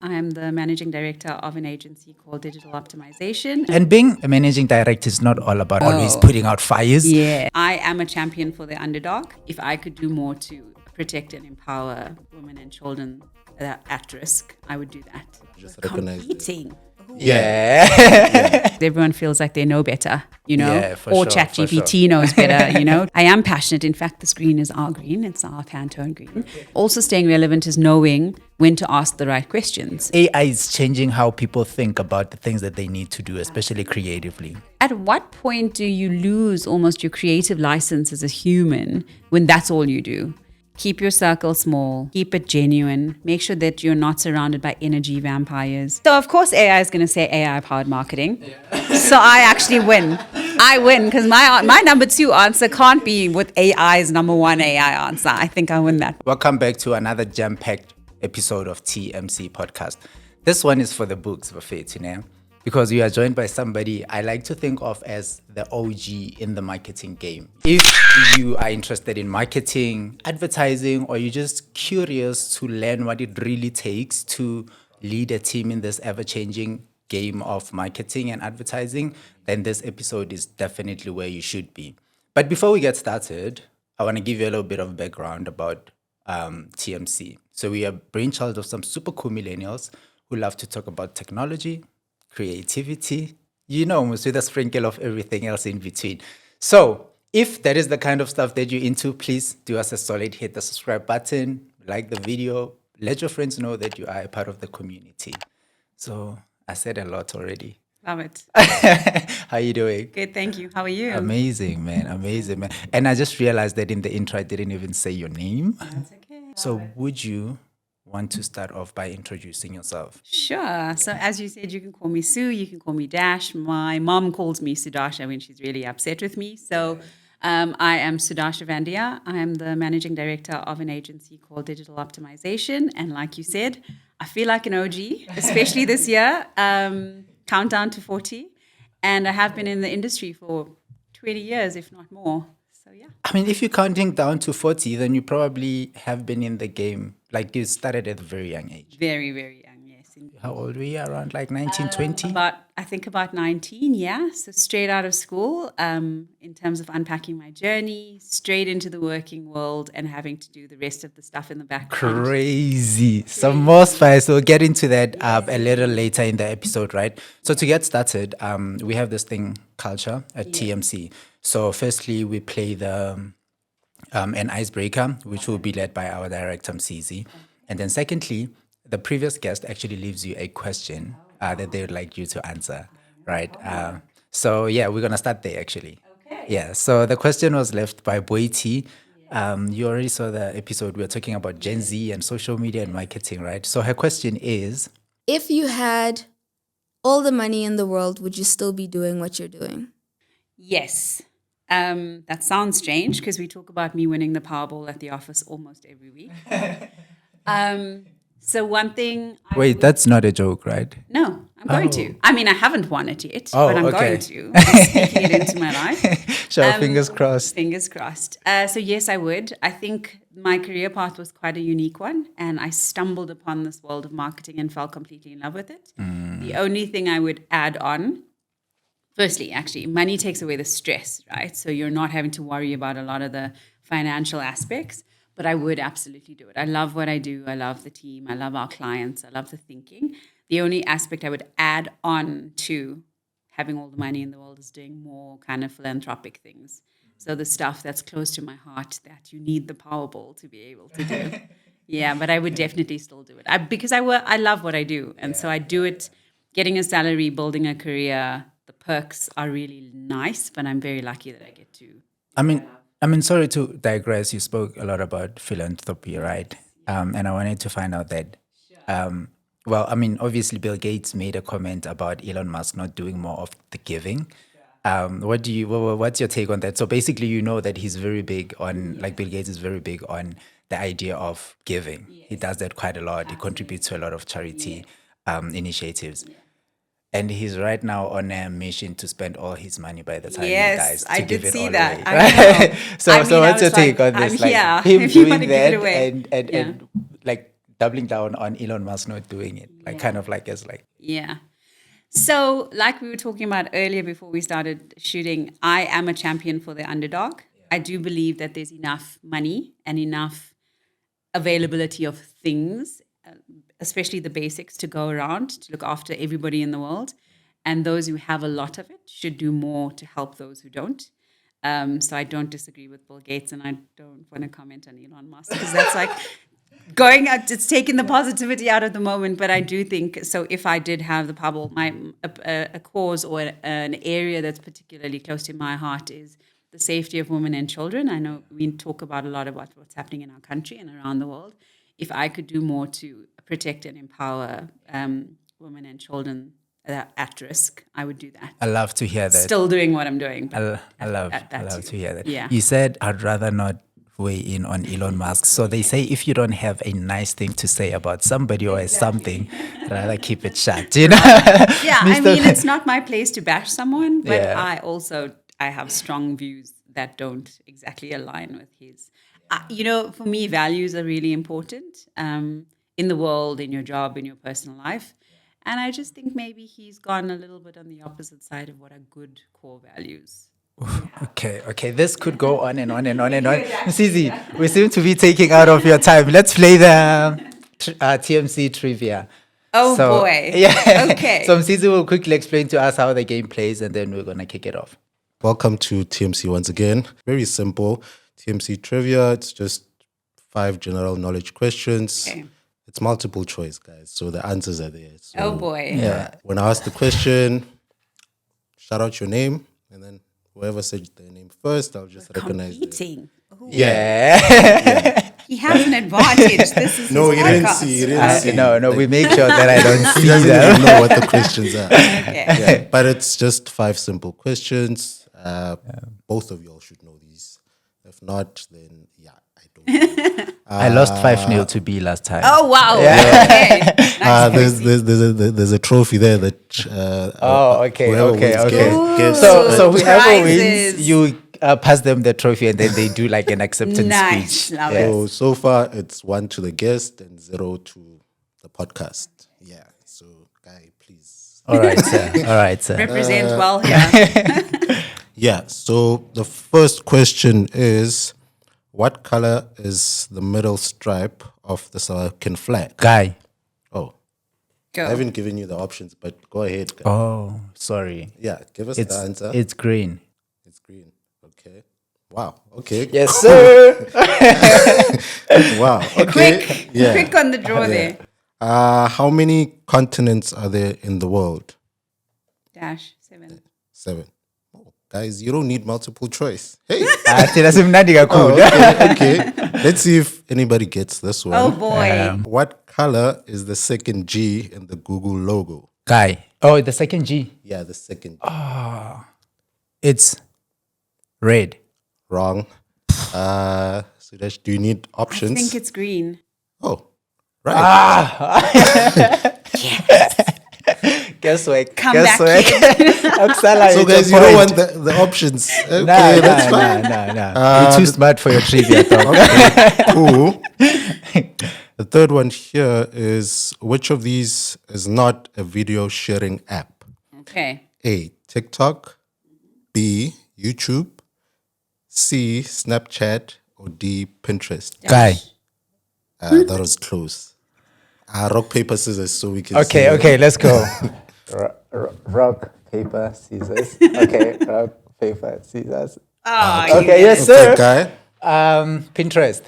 I am the managing director of an agency called Digital Optimization. And being a managing director is not all about always putting out fires. Yeah. I am a champion for the underdog. If I could do more to protect and empower women and children that are at risk, I would do that. Just recognize it. Competing. Yeah. Everyone feels like they know better, you know, Yeah, for or sure, ChatGPT knows better, you know. I am passionate. In fact, this green is our green. It's our Pantone green. Also staying relevant is knowing when to ask the right questions. AI is changing how people think about the things that they need to do, especially creatively. At what point do you lose almost your creative license as a human when that's all you do? Keep your circle small, keep it genuine, make sure that you're not surrounded by energy vampires. So of course AI is going to say AI powered marketing. So I actually win. I win because my number 2 answer can't be with AI's number 1 AI answer. I think I win that. Welcome back to another jam-packed episode of TMC podcast. This one is for the books, Buffet, you know, because we are joined by somebody I like to think of as the OG in the marketing game. If you are interested in marketing, advertising, or you're just curious to learn what it really takes to lead a team in this ever-changing game of marketing and advertising, then this episode is definitely where you should be. But before we get started, I want to give you a little bit of background about TMC. So we are brainchild of some super cool millennials who love to talk about technology, creativity, you know, almost with a sprinkle of everything else in between. So if that is the kind of stuff that you're into, please do us a solid, hit the subscribe button, like the video, let your friends know that you are a part of the community. So I said a lot already. Love it. How you doing? Good, thank you. How are you? Amazing, man. Amazing, man. And I just realized that in the intro, I didn't even say your name. That's okay. So would you want to start off by introducing yourself? Sure. So as you said, you can call me Sue, you can call me Dash. My mom calls me Sudasha when she's really upset with me. So I am Sudasha Vandiar. I am the managing director of an agency called Digital Optimization. And like you said, I feel like an OG, especially this year, countdown to 40. And I have been in the industry for 20 years, if not more. So yeah. I mean, if you're counting down to 40, then you probably have been in the game. Like you started at a very young age. Very, very young, yes. Indeed. How old were you? Around like 19, 20? I think about 19, yeah. So straight out of school, in terms of unpacking my journey, straight into the working world and having to do the rest of the stuff in the background. Crazy. Some more spice. We'll get into that a little later in the episode, right? So to get started, we have this thing, culture at TMC. So firstly, we play the an icebreaker, which will be led by our director, Msizi. And then secondly, the previous guest actually leaves you a question that they would like you to answer, right? So yeah, we're going to start there actually. Okay. Yeah, so the question was left by Boiti. You already saw the episode. We were talking about Gen Z and social media and marketing, right? So her question is, if you had all the money in the world, would you still be doing what you're doing? Yes. That sounds strange because we talk about me winning the Powerball at the office almost every week. So one thing... wait, that's not a joke, right? No, I'm going to. I mean, I haven't won it yet, Oh, but I'm okay. going to. I'm speaking it into my life. Sure, fingers crossed. Fingers crossed. So yes, I would. I think my career path was quite a unique one, and I stumbled upon this world of marketing and fell completely in love with it. The only thing I would add on, firstly, actually, money takes away the stress, right? So you're not having to worry about a lot of the financial aspects, but I would absolutely do it. I love what I do. I love the team. I love our clients. I love the thinking. The only aspect I would add on to having all the money in the world is doing more kind of philanthropic things. So the stuff that's close to my heart that you need the Powerball to be able to do. Yeah, but I would definitely still do it because I love what I do. And so I do it, getting a salary, building a career. The perks are really nice, but I'm very lucky that I get to. I mean, sorry to digress. You spoke a lot about philanthropy, right? And I wanted to find out that, well, I mean, obviously Bill Gates made a comment about Elon Musk not doing more of the giving. What's your take on that? So basically, you know that he's very big on, like Bill Gates is very big on the idea of giving. Yes. He does that quite a lot. He contributes to a lot of charity initiatives. Yeah. And he's right now on a mission to spend all his money by the time he dies. To I give did it see all that. Away. I know. So what's your take on this? I'm like here. him If you doing want to give it that away. and like doubling down on Elon Musk not doing it, like kind of like as like. Yeah. So, like we were talking about earlier before we started shooting, I am a champion for the underdog. I do believe that there's enough money and enough availability of things, especially the basics, to go around to look after everybody in the world. And those who have a lot of it should do more to help those who don't. So I don't disagree with Bill Gates, and I don't want to comment on Elon Musk because that's like going out, it's taking the positivity out of the moment. But I do think, so if I did have the Pablo, a cause or an area that's particularly close to my heart is the safety of women and children. I know we talk about a lot about what's happening in our country and around the world. If I could do more to protect and empower women and children at risk, I would do that. I love to hear that. Still doing what I'm doing. I love too. to hear that. Yeah. You said I'd rather not weigh in on Elon Musk. So they say if you don't have a nice thing to say about somebody or something, rather keep it shut. You know? Yeah, I mean, it's not my place to bash someone, but Yeah. I have strong views that don't exactly align with his. For me, values are really important in the world, in your job, in your personal life. And I just think maybe he's gone a little bit on the opposite side of what are good core values. Okay. This could go on and on and on and on. Zizi, we seem to be taking out of your time. Let's play the TMC Trivia. Oh, boy. Yeah. Okay. So Zizi will quickly explain to us how the game plays, and then we're going to kick it off. Welcome to TMC once again. Very simple. TMC Trivia, it's just 5 general knowledge questions. Okay. It's multiple choice, guys. So the answers are there. So, Oh, boy. Yeah. When I ask the question, shout out your name, and then whoever said their name first, I'll just recognize it. Competing. Ooh, Yeah. he has an advantage. This is No, his he didn't podcast. see. He didn't see. No, we make sure that I don't He see doesn't them. even know what the questions are. Okay. Yeah, but it's just 5 simple questions. Both of y'all should know these. If not, then I don't know. I lost 5-0 to B last time. Oh, wow. Okay. Nice. There's a trophy there that whoever wins gets. So whoever Prizes. wins, you pass them the trophy, and then they do like an acceptance Nice. speech. Love it. So far it's 1 to the guest and 0 to the podcast. Yeah. So guy, please. All right, sir. Represent well here. Yeah. So the first question is, what color is the middle stripe of the South African flag? Guy. Oh, Go. I haven't given you the options, but go ahead. Guy. Oh, sorry. Yeah, give us the answer. It's green. It's green. Okay. Wow. Okay. Yes, sir. Wow. Okay. Quick. Yeah. Quick on the draw there. How many continents are there in the world? -7. 7. Oh, guys, you don't need multiple choice. Hey. Thina simnandi kakhulu. Okay. Let's see if anybody gets this one. Oh, boy. What color is the second G in the Google logo? Guy. Oh, the second G. Yeah, the second G. It's red. Wrong. Sudash, do you need I options? think it's green. Oh, right. Guess what? Come back, kid. Oksala, So it's guys, a you don't point. want the options. Okay, that's fine. No. You're too smart for your trivia talk. Okay, cool. The third one here is, which of these is not a video sharing app? Okay. A, TikTok, B, YouTube, C, Snapchat, or D, Pinterest? Guy. That was close. Rock, paper, scissors, so we can see. Okay, let's go. Rock, paper, scissors. Okay, rock, paper, scissors. Oh, Okay, yes, Okay, sir. guy. Pinterest.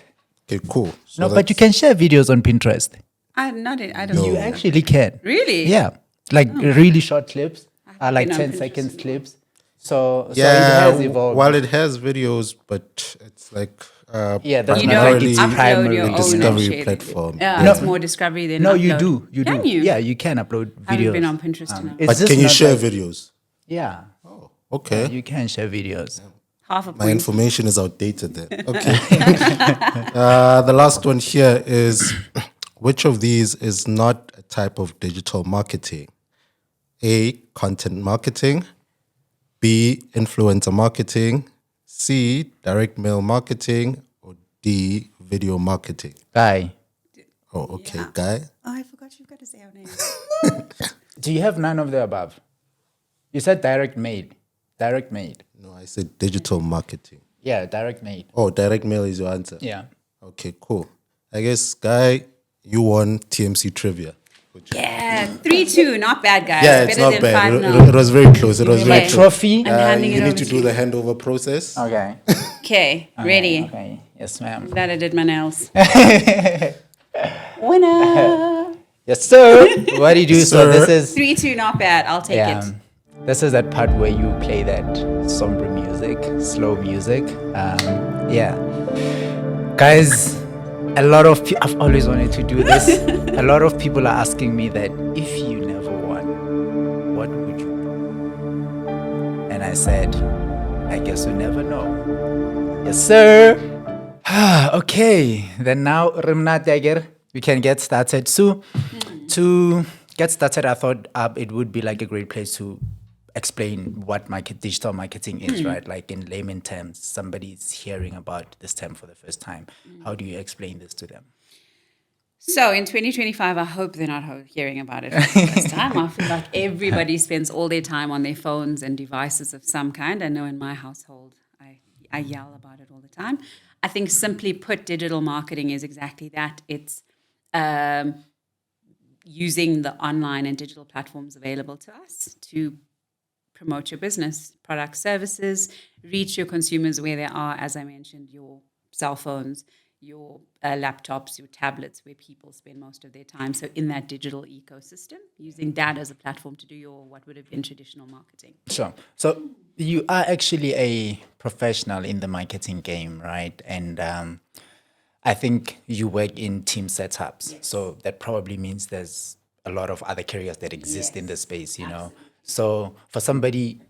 Okay, cool. So No, but you can share videos on Pinterest. I don't You know. actually can. Really? Yeah. Like really short clips, like been on 10 Pinterest seconds before. clips. So it yeah, has evolved. while it has videos, but it's like Yeah, that's You not don't like its upload primary your own and discovery share it. platform. Yeah, No. it's more discovery than No, upload. you do. You Can do. you? Yeah, you can upload I haven't videos. been on Pinterest enough. It's But just can you not share like- videos? Yeah. Okay. You can share videos. Half a My point. information is outdated then. Okay. The last one here is, which of these is not a type of digital marketing? A, content marketing. B, influencer marketing. C, direct mail marketing. Or D, video marketing. Guy. Oh, okay, Yeah. Guy. Oh, I forgot you've got to say our name. Do you have none of the above? You said direct mail. Direct mail. No, I said digital marketing. Yeah, direct mail. Oh, direct mail is your answer. Yeah. Okay, cool. I guess, Guy, you won TMC Trivia. Yeah, 3-2, not bad, guys. Yeah, it's Better not than bad. 5-0. It was very close. It was My very close. trophy. I'm handing You it need over to to do you. the handover process. Okay. Okay, ready. Okay. Yes, ma'am. Glad I did my nails. Winner. Yes, sir. What do you do? Yes, So sir. this is 3-2, not bad. I'll take it. This is that part where you play that somber music, slow music. Yeah, guys, a lot of I've always wanted to do this. A lot of people are asking me that if you never won, what would you do? And I said, I guess we never know. Yes, sir. Okay, then now Rimna Dagger, we can get started. So, to get started, I thought it would be like a great place to explain what digital marketing is, right? Like in layman terms, somebody's hearing about this term for the first time. How do you explain this to them? So in 2025, I hope they're not hearing about it for the first time. I feel like everybody spends all their time on their phones and devices of some kind. I know in my household, I yell about it all the time. I think simply put, digital marketing is exactly that. It's using the online and digital platforms available to us to promote your business, products, services, reach your consumers where they are, as I mentioned, your cell phones, your laptops, your tablets, where people spend most of their time. So in that digital ecosystem, using that as a platform to do your what would have been traditional marketing. Sure. So you are actually a professional in the marketing game, right? And I think you work in team setups. Yes. So that probably means there's a lot of other careers that exist in the space, you know. So for somebody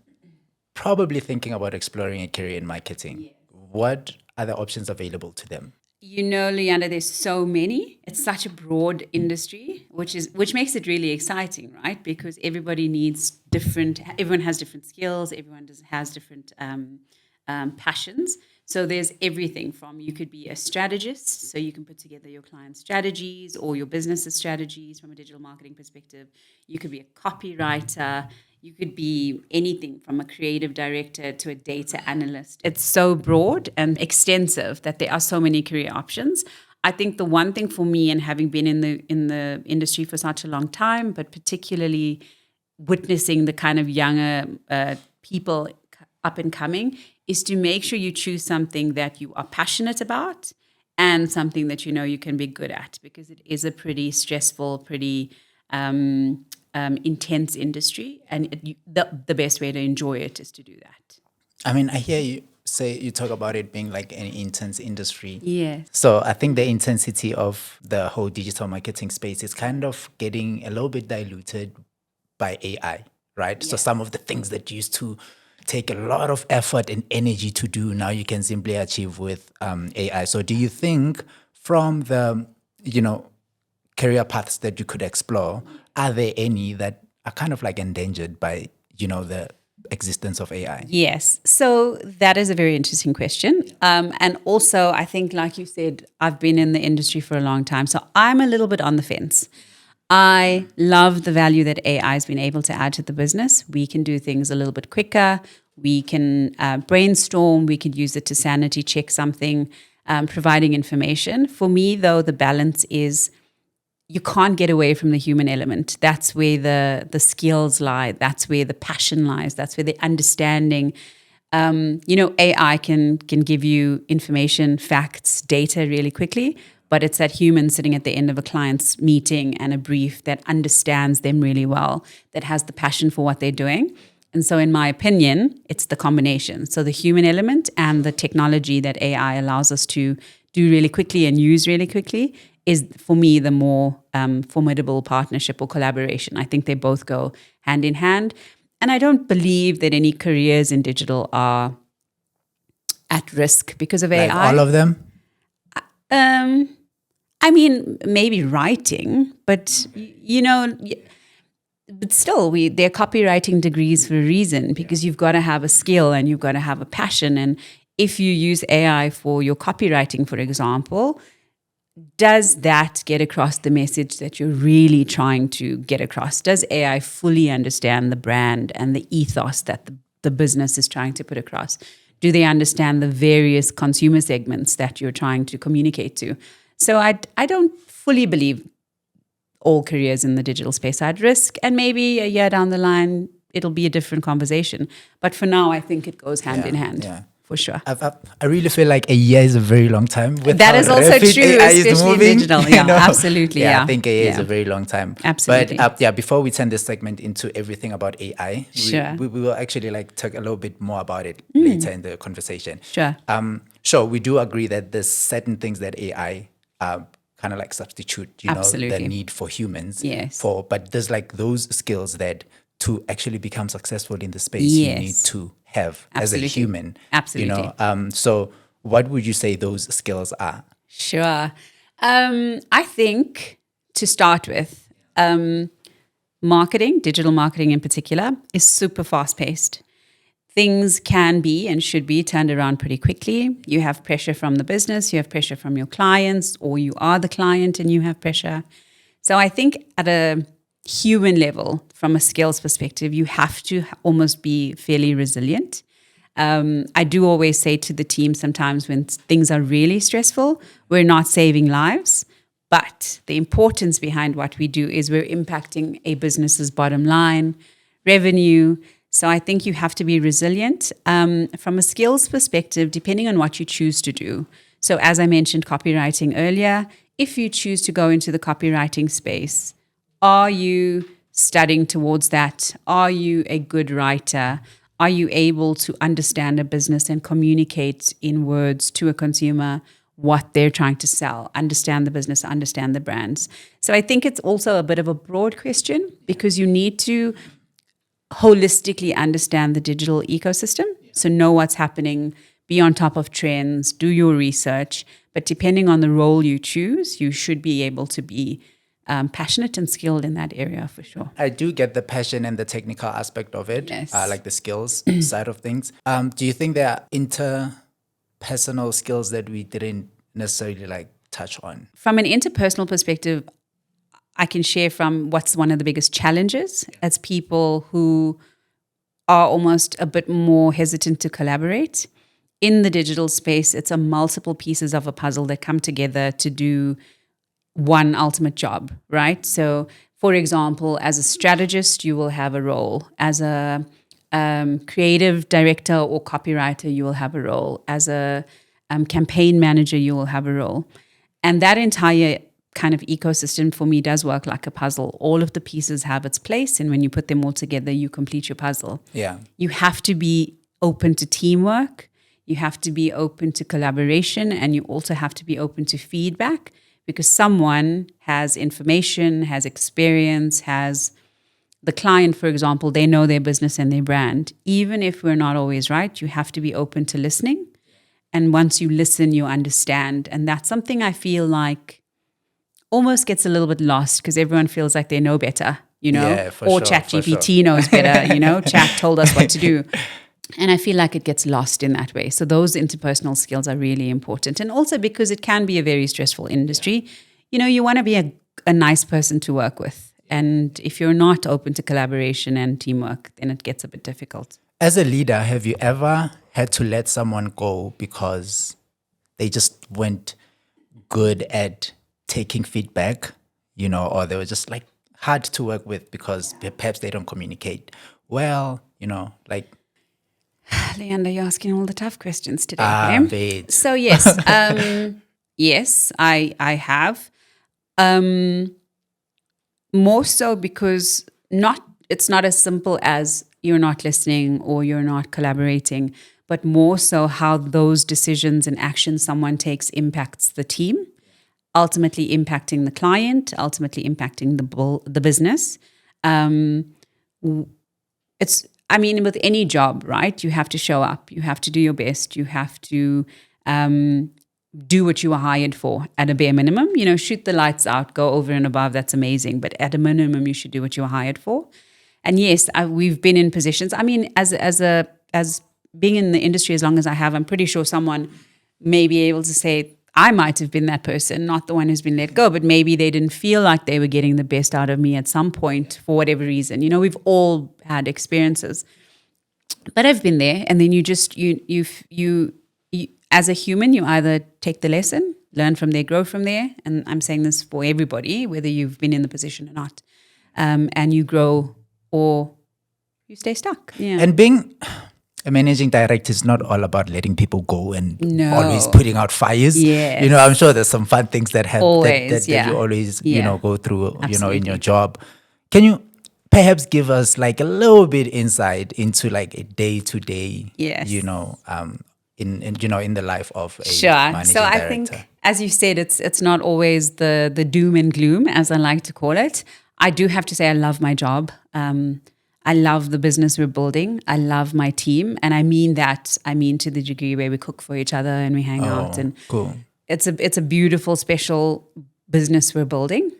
probably thinking about exploring a career in marketing, what are the options available to them? You know, Leander, there's so many. It's such a broad industry, which makes it really exciting, right? Because everybody needs everyone has different skills, everyone has different passions. So there's everything from, you could be a strategist, so you can put together your client's strategies or your business's strategies from a digital marketing perspective. You could be a copywriter. You could be anything from a creative director to a data analyst. It's so broad and extensive that there are so many career options. I think the one thing for me, and having been in the industry for such a long time, but particularly witnessing the kind of younger people up and coming, is to make sure you choose something that you are passionate about and something that you know you can be good at, because it is a pretty stressful, pretty intense industry, and the best way to enjoy it is to do that. I mean, I hear you talk about it being like an intense industry. Yes. So I think the intensity of the whole digital marketing space is kind of getting a little bit diluted by AI, right? So some of the things that used to take a lot of effort and energy to do, now you can simply achieve with AI. So do you think from the, career paths that you could explore, are there any that are kind of like endangered by, the existence of AI? Yes. So that is a very interesting question. And also, I think, like you said, I've been in the industry for a long time. So I'm a little bit on the fence. I love the value that AI has been able to add to the business. We can do things a little bit quicker. We can brainstorm. We could use it to sanity check something, providing information. For me, though, the balance is you can't get away from the human element. That's where the skills lie. That's where the passion lies. That's where the understanding. AI can give you information, facts, data really quickly, but it's that human sitting at the end of a client's meeting and a brief that understands them really well, that has the passion for what they're doing. And so in my opinion, it's the combination. So the human element and the technology that AI allows us to do really quickly and use really quickly is, for me, the more formidable partnership or collaboration. I think they both go hand in hand. And I don't believe that any careers in digital are at risk because of AI. Like all of them? I mean, maybe writing, but but still, they're copywriting degrees for a reason, because you've got to have a skill and you've got to have a passion. And if you use AI for your copywriting, for example, does that get across the message that you're really trying to get across? Does AI fully understand the brand and the ethos that the business is trying to put across? Do they understand the various consumer segments that you're trying to communicate to? So I don't fully believe all careers in the digital space are at risk, and maybe a year down the line, it'll be a different conversation. But for now, I think it goes hand in hand. For sure. I really feel like a year is a very long time. With That how is also rapid true, AI is especially in moving, digital. Yeah, absolutely. Yeah, I think a year is a very long time. Absolutely. But before we turn this segment into everything about AI, Sure. we will actually like talk a little bit more about it later in the conversation. Sure. Sure, we do agree that there's certain things that AI kind of like substitute, the Absolutely. need for humans. Yes. But there's like those skills that to actually become successful in the space, you need to have as a Absolutely. human. Absolutely. So what would you say those skills are? Sure. I think to start with, marketing, digital marketing in particular, is super fast paced. Things can be and should be turned around pretty quickly. You have pressure from the business, you have pressure from your clients, or you are the client and you have pressure. So I think at a human level, from a skills perspective, you have to almost be fairly resilient. I do always say to the team sometimes when things are really stressful, we're not saving lives, but the importance behind what we do is we're impacting a business's bottom line, revenue. So I think you have to be resilient. From a skills perspective, depending on what you choose to do. So as I mentioned copywriting earlier, if you choose to go into the copywriting space, are you studying towards that? Are you a good writer? Are you able to understand a business and communicate in words to a consumer what they're trying to sell, understand the business, understand the brands? So I think it's also a bit of a broad question because you need to holistically understand the digital ecosystem. So know what's happening, be on top of trends, do your research. But depending on the role you choose, you should be able to be passionate and skilled in that area for sure. I do get the passion and the technical aspect of it, Yes. like the skills side of things. Do you think there are interpersonal skills that we didn't necessarily like touch on? From an interpersonal perspective, I can share from what's one of the biggest challenges as people who are almost a bit more hesitant to collaborate. In the digital space, it's a multiple pieces of a puzzle that come together to do one ultimate job, right? So, for example, as a strategist, you will have a role. As a creative director or copywriter, you will have a role. As a campaign manager, you will have a role. And that entire kind of ecosystem for me does work like a puzzle. All of the pieces have its place, and when you put them all together, you complete your puzzle. Yeah. You have to be open to teamwork. You have to be open to collaboration, and you also have to be open to feedback. Because someone has information, has experience, has the client, for example, they know their business and their brand. Even if we're not always right, you have to be open to listening. And once you listen, you understand. And that's something I feel like almost gets a little bit lost because everyone feels like they know better, Yeah, for or sure, ChatGPT knows better, Chat told us what to do. And I feel like it gets lost in that way. So those interpersonal skills are really important. And also because it can be a very stressful industry, you want to be a nice person to work with. And if you're not open to collaboration and teamwork, then it gets a bit difficult. As a leader, have you ever had to let someone go because they just weren't good at taking feedback, or they were just like hard to work with because perhaps they don't communicate well, like... Leander, you're asking all the tough questions today. Wait. So yes, yes, I have. More so because it's not as simple as you're not listening or you're not collaborating, but more so how those decisions and actions someone takes impacts the team, ultimately impacting the client, ultimately impacting the business. With any job, right? You have to show up. You have to do your best. You have to do what you were hired for at a bare minimum. Shoot the lights out, go over and above. That's amazing. But at a minimum, you should do what you were hired for. And yes, we've been in positions. As being in the industry as long as I have, I'm pretty sure someone may be able to say, I might have been that person, not the one who's been let go, but maybe they didn't feel like they were getting the best out of me at some point for whatever reason. You know, we've all had experiences, but I've been there. And then you as a human, you either take the lesson, learn from there, grow from there. And I'm saying this for everybody, whether you've been in the position or not, and you grow or you stay stuck. Yeah. And being a managing director is not all about letting people go and No. always putting out fires. Yes. You know, I'm sure there's some fun things that happen Always, that you always, you know, go through, you know, in your Absolutely. job. Can you perhaps give us like a little bit insight into like a day-to-day, Yes. you know, in you know, in the life of a Sure. managing So I director? think, as you said, it's not always the doom and gloom, as I like to call it. I do have to say I love my job. I love the business we're building. I love my team, and I mean that. I mean to the degree where we cook for each other and we hang out, and cool. it's a beautiful, special business we're building.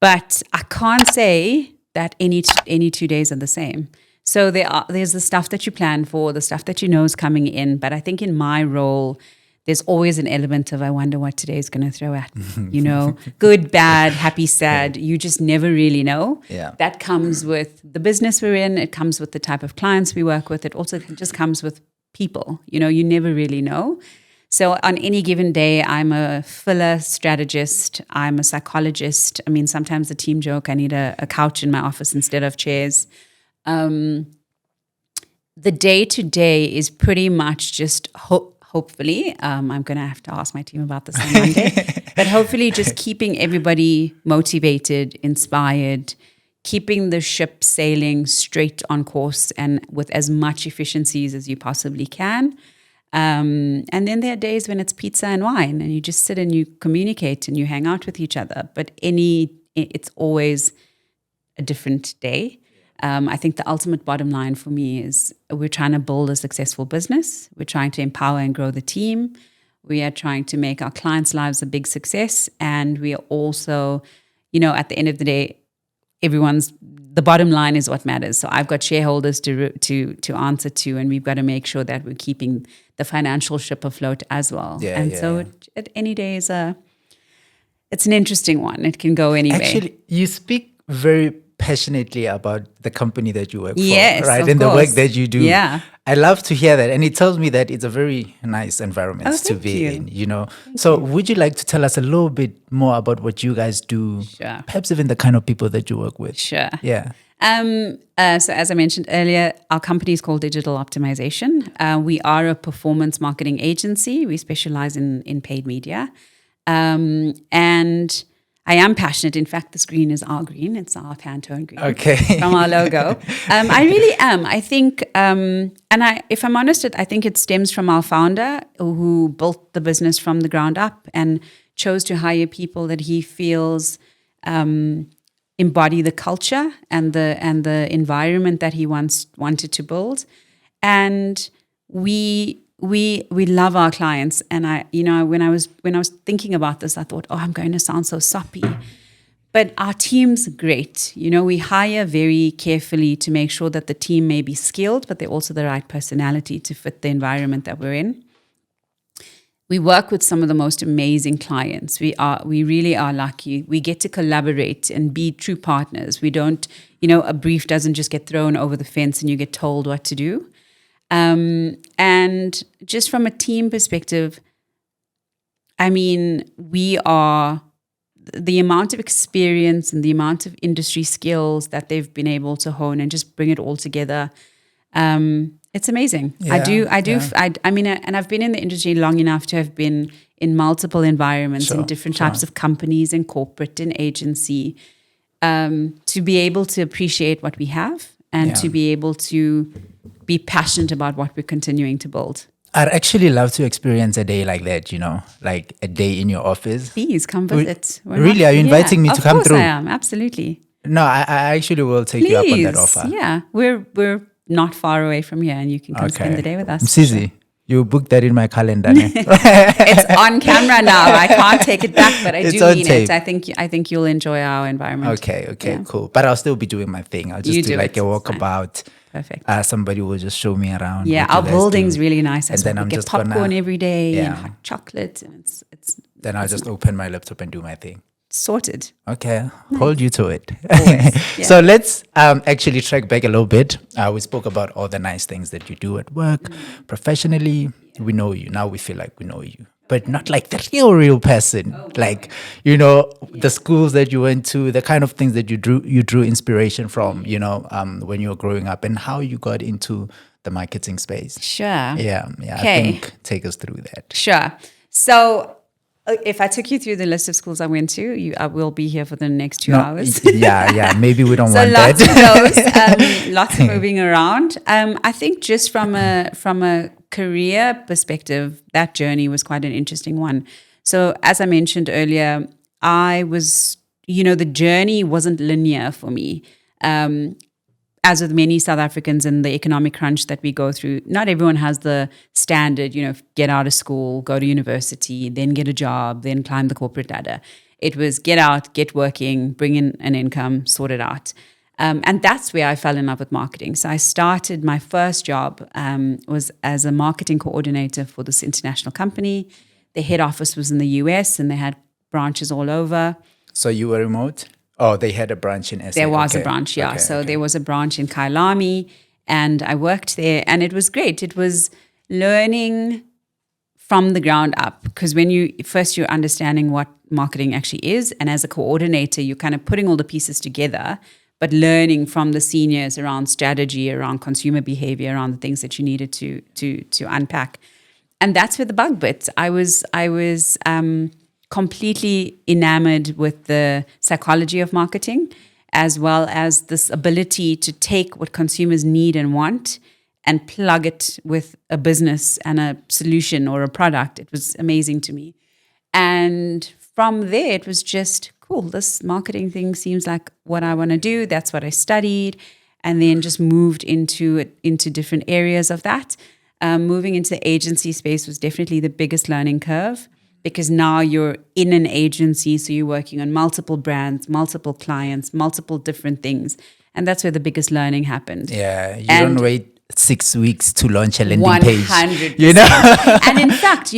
But I can't say that any 2 days are the same. So there's the stuff that you plan for, the stuff that you know is coming in. But I think in my role, there's always an element of I wonder what today's going to throw at me. You know, good, bad, happy, sad. You just never really know. Yeah. That comes with the business we're in. It comes with the type of clients we work with. It also just comes with people. You know, you never really know. So on any given day, I'm a filler strategist. I'm a psychologist. I mean, sometimes the team joke, I need a couch in my office instead of chairs. The day-to-day is pretty much just hopefully, I'm going to have to ask my team about this on Monday, but hopefully just keeping everybody motivated, inspired, keeping the ship sailing straight on course and with as much efficiencies as you possibly can. And then there are days when it's pizza and wine and you just sit and you communicate and you hang out with each other. But it's always a different day. I think the ultimate bottom line for me is we're trying to build a successful business. We're trying to empower and grow the team. We are trying to make our clients' lives a big success. And we are also, you know, at the end of the day, the bottom line is what matters. So I've got shareholders to answer to, and we've got to make sure that we're keeping the financial ship afloat as well. Any day is it's an interesting one. It can go anyway. Actually, you speak very passionately about the company that you work for, Yes, right? of And the work course. that you do. Yeah. I love to hear that. And it tells me that it's a very nice environment to thank be you. in, you know? So would you like to tell us a little bit more about what you guys do? Sure. Perhaps even the kind of people that you work with. Sure. Yeah. So as I mentioned earlier, our company is called Digital Optimization. We are a performance marketing agency. We specialize in paid media. And I am passionate. In fact, the screen is our green. It's our Pantone green. Okay. From our logo. I really am. I think, if I'm honest, I think it stems from our founder who built the business from the ground up and chose to hire people that he feels embody the culture and the environment that he wanted to build. And we love our clients. And when I was thinking about this, I thought, I'm going to sound so soppy. But our team's great. You know, we hire very carefully to make sure that the team may be skilled, but they're also the right personality to fit the environment that we're in. We work with some of the most amazing clients. We really are lucky. We get to collaborate and be true partners. We don't, a brief doesn't just get thrown over the fence and you get told what to do. And just from a team perspective, I mean, the amount of experience and the amount of industry skills that they've been able to hone and just bring it all together. It's amazing. Yeah, I mean, and I've been in the industry long enough to have been in multiple environments in different types of companies and corporate and agency, to be able to appreciate what we have and to be able to be passionate about what we're continuing to build. I'd actually love to experience a day like that, like a day in your office. Please come visit. Really? Are you inviting me to come through? Of course I am. Absolutely. No, I actually will take you up on that offer. Yeah. We're not far away from here and you can come spend the day with us. Msizi, You booked that in my calendar. Ne? It's on camera now. I can't take it back, but I It's do on mean tape. it. I think you'll enjoy our environment. Okay, Yeah. cool. But I'll still be doing my thing. I'll just You do do like it. a It's fine. walkabout. Perfect. Somebody will just show me around. Yeah, what you our guys building's do. really nice. And then We I'm get just popcorn gonna, every day and yeah. hot chocolate, and it's Then I'll just open my laptop and do my thing. sorted. Okay, hold you to it. Yeah. So let's actually track back a little bit. We spoke about all the nice things that you do at work, professionally. We know you. Now we feel like we know you, but not like the real person. Like, the schools that you went to, the kind of things that you drew inspiration from, when you were growing up, and how you got into the marketing space. Sure. Yeah. I Okay. think take us through that. Sure. So if I took you through the list of schools I went to, I will be here for the next 2 hours. Yeah. Maybe we don't So want lots that. of those, lots of moving around. I think just from a career perspective, that journey was quite an interesting one. So as I mentioned earlier, I was, the journey wasn't linear for me. As with many South Africans in the economic crunch that we go through, not everyone has the standard, get out of school, go to university, then get a job, then climb the corporate ladder. It was get out, get working, bring in an income, sort it out. And that's where I fell in love with marketing. So I started, my first job was as a marketing coordinator for this international company. The head office was in the US and they had branches all over. So you were remote? Oh, they had a branch in SA. There was Okay. a branch, yeah. Okay. There was a branch in Kailami and I worked there and it was great. It was learning from the ground up because when you're understanding what marketing actually is, and as a coordinator, you're kind of putting all the pieces together, but learning from the seniors around strategy, around consumer behavior, around the things that you needed to unpack. And that's where the bug bit. I was completely enamored with the psychology of marketing, as well as this ability to take what consumers need and want and plug it with a business and a solution or a product. It was amazing to me. And from there, it was just cool. This marketing thing seems like what I want to do. That's what I studied. And then just moved into different areas of that. Moving into the agency space was definitely the biggest learning curve because now you're in an agency, so you're working on multiple brands, multiple clients, multiple different things. And that's where the biggest learning happened. Yeah, you don't wait 6 weeks to launch a landing 100%. page. And in fact,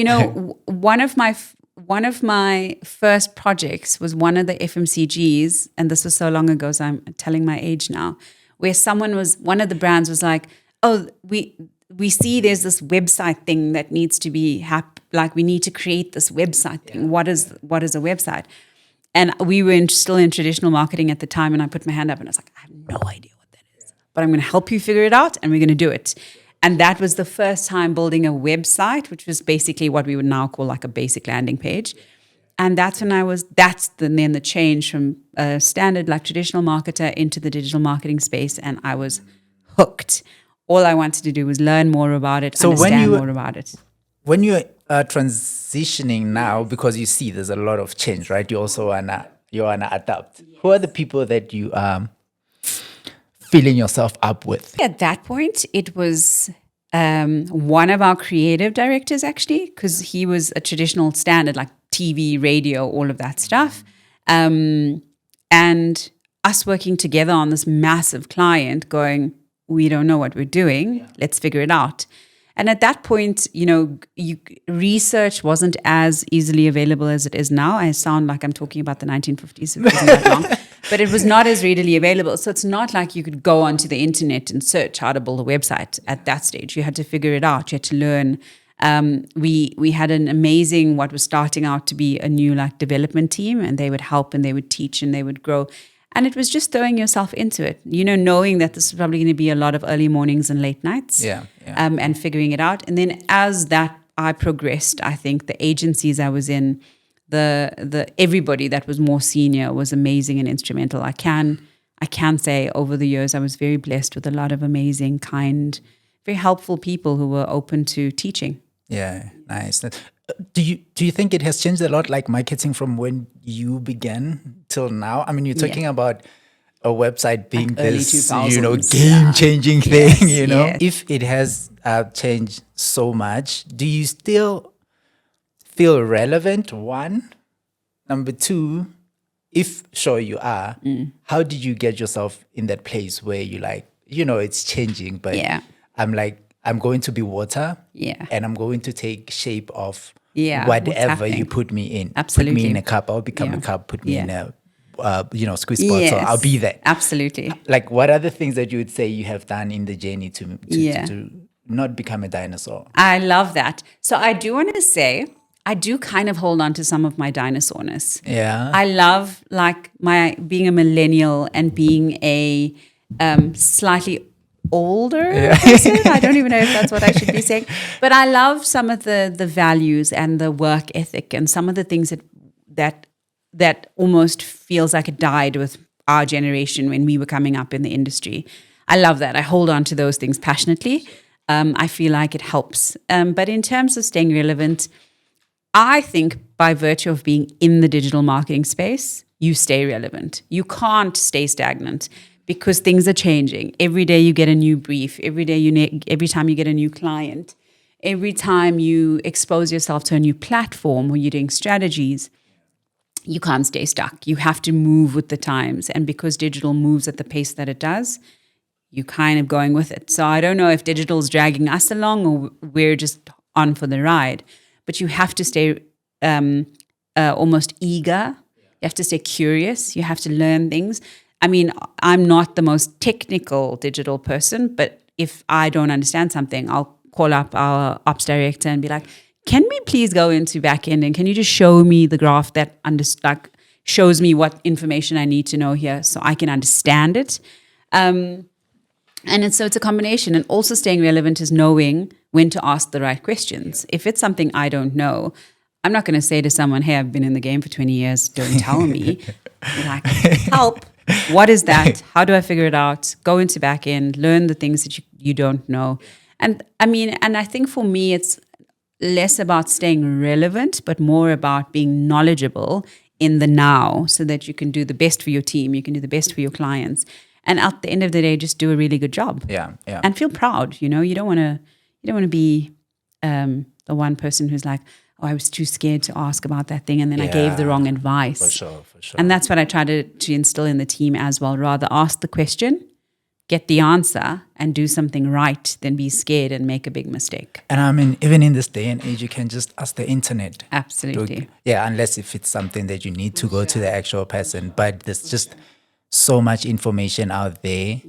one of my first projects was one of the FMCGs, and this was so long ago, so I'm telling my age now, where one of the brands was like, oh, we see there's this website thing that needs to be like we need to create this website thing. What is a website? And we were still in traditional marketing at the time, and I put my hand up and I was like, I have no idea what that is, but I'm going to help you figure it out, and we're going to do it. And that was the first time building a website, which was basically what we would now call like a basic landing page. And that's when then the change from a standard like traditional marketer into the digital marketing space, and I was hooked. All I wanted to do was learn more about it, understand more about it. When you're transitioning now, because you see there's a lot of change, right? You also wanna adapt. Yes. Who are the people that you are filling yourself up with? At that point, it was one of our creative directors, actually, because he was a traditional standard, like TV, radio, all of that stuff. And us working together on this massive client going, we don't know what we're doing. Yeah. Let's figure it out. And at that point, research wasn't as easily available as it is now. I sound like I'm talking about the 1950s. It wasn't that long. But it was not as readily available. So it's not like you could go onto the internet and search how to build a website at that stage. You had to figure it out. You had to learn. We had an amazing, what was starting out to be a new development team, and they would help and they would teach and they would grow. And it was just throwing yourself into it, knowing that this is probably going to be a lot of early mornings and late nights, and figuring it out. And then as I progressed, I think the agencies I was in, the everybody that was more senior was amazing and instrumental. I can say over the years I was very blessed with a lot of amazing, kind, very helpful people who were open to teaching. Yeah, nice. Do you think it has changed a lot, like marketing from when you began till now? I mean, you're talking about a website being early this, 2000s, game-changing thing, yes. If it has changed so much, do you still feel relevant? One. Number two, if sure you are, how did you get yourself in that place where you like, it's changing, but Yeah. I'm going to be water, Yeah. and I'm going to take shape of Yeah, what's whatever you happening. put me in. Put me Absolutely. in a cup, I'll become Yeah. a cup. Put me Yeah. in a squeeze bottle, I'll be there. Absolutely. Like, what are the things that you would say you have done in the journey to Yeah. not become a dinosaur? I love that. So I do want to say, I do kind of hold on to some of my dinosaurness. Yeah. I love like my being a millennial and being a slightly older person. I don't even know if that's what I should be saying, but I love some of the values and the work ethic and some of the things that almost feels like it died with our generation when we were coming up in the industry. I love that. I hold on to those things passionately. I feel like it helps. But in terms of staying relevant, I think by virtue of being in the digital marketing space, you stay relevant. You can't stay stagnant because things are changing. Every day you get a new brief. Every time you get a new client. Every time you expose yourself to a new platform or you're doing strategies, you can't stay stuck. You have to move with the times. And because digital moves at the pace that it does, you're kind of going with it. So I don't know if digital's dragging us along or we're just on for the ride. But you have to stay almost eager. You have to stay curious. You have to learn things. I mean, I'm not the most technical digital person, but if I don't understand something, I'll call up our ops director and be like, can we please go into backend and can you just show me the graph that shows me what information I need to know here so I can understand it? So it's a combination. And also staying relevant is knowing when to ask the right questions. If it's something I don't know, I'm not going to say to someone, hey, I've been in the game for 20 years, don't tell me. Like, help. What is that? How do I figure it out? Go into back end, learn the things that you don't know. And I think for me, it's less about staying relevant, but more about being knowledgeable in the now so that you can do the best for your team, you can do the best for your clients. And at the end of the day, just do a really good job. Yeah. And feel proud. You don't want to be the one person who's like, oh, I was too scared to ask about that thing, and then I gave the wrong advice. For sure. And that's what I try to instill in the team as well. Rather ask the question, get the answer, and do something right than be scared and make a big mistake. And I mean, even in this day and age, you can just ask the internet. Absolutely. Unless if it's something that you need to go to the actual person. But there's just so much information out there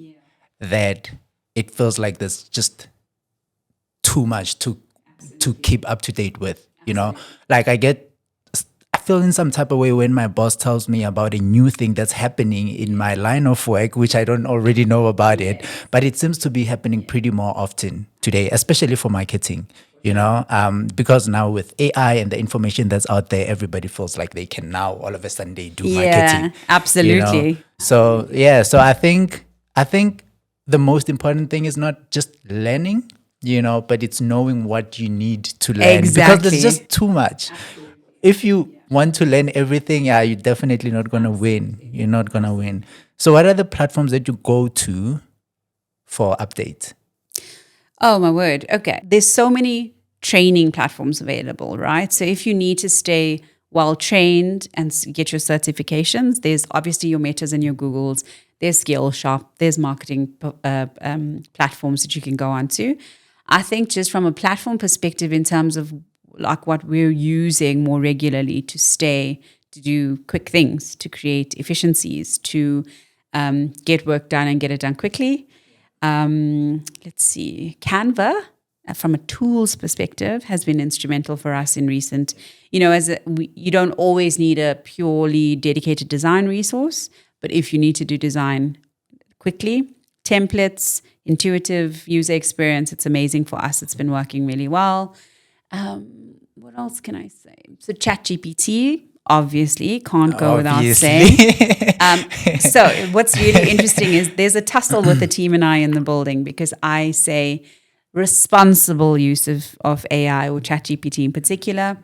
that it feels like there's just too much to keep up to date with, Like I feel in some type of way when my boss tells me about a new thing that's happening in my line of work, which I don't already know about it, but it seems to be happening pretty more often today, especially for marketing, because now with AI and the information that's out there, everybody feels like they can now all of a sudden they do marketing. Yeah, absolutely. So I think the most important thing is not just learning, but it's knowing what you need to learn. Exactly. Because there's just too much. If you want to learn everything, you're definitely not going to win. You're not going to win. So what are the platforms that you go to for updates? Oh, my word. Okay. There's so many training platforms available, right? So if you need to stay well trained and get your certifications, there's obviously your Metas and your Googles. There's Skillshop. There's marketing platforms that you can go onto. I think just from a platform perspective in terms of like what we're using more regularly to do quick things, to create efficiencies, to get work done and get it done quickly. Let's see, Canva, from a tools perspective, has been instrumental for us in recent, you don't always need a purely dedicated design resource, but if you need to do design quickly, templates, intuitive user experience, it's amazing for us. It's been working really well. What else can I say? So ChatGPT, obviously, can't go without saying. So what's really interesting is there's a tussle with the team and I in the building because I say responsible use of AI or ChatGPT in particular.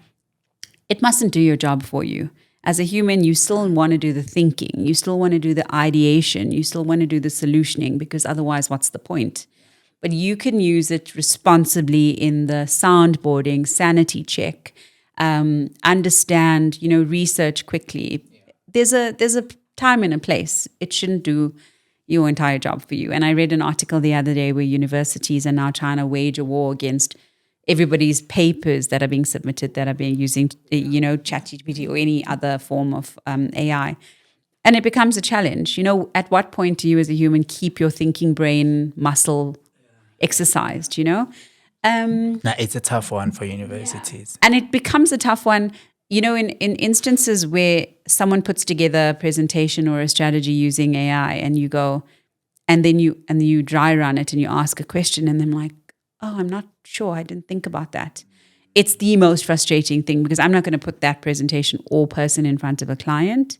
It mustn't do your job for you. As a human, you still want to do the thinking. You still want to do the ideation. You still want to do the solutioning, because otherwise, what's the point? But you can use it responsibly in the soundboarding, sanity check, understand, research quickly. There's a time and a place. It shouldn't do your entire job for you. And I read an article the other day where universities are now trying to wage a war against everybody's papers that are being submitted that are being using, ChatGPT or any other form of AI. And it becomes a challenge. At what point do you as a human keep your thinking brain muscle exercised, Now, it's a tough one for universities. And it becomes a tough one, in instances where someone puts together a presentation or a strategy using AI and you go, and then you dry run it and you ask a question and then like, oh, I'm not sure. I didn't think about that. It's the most frustrating thing, because I'm not going to put that presentation or person in front of a client,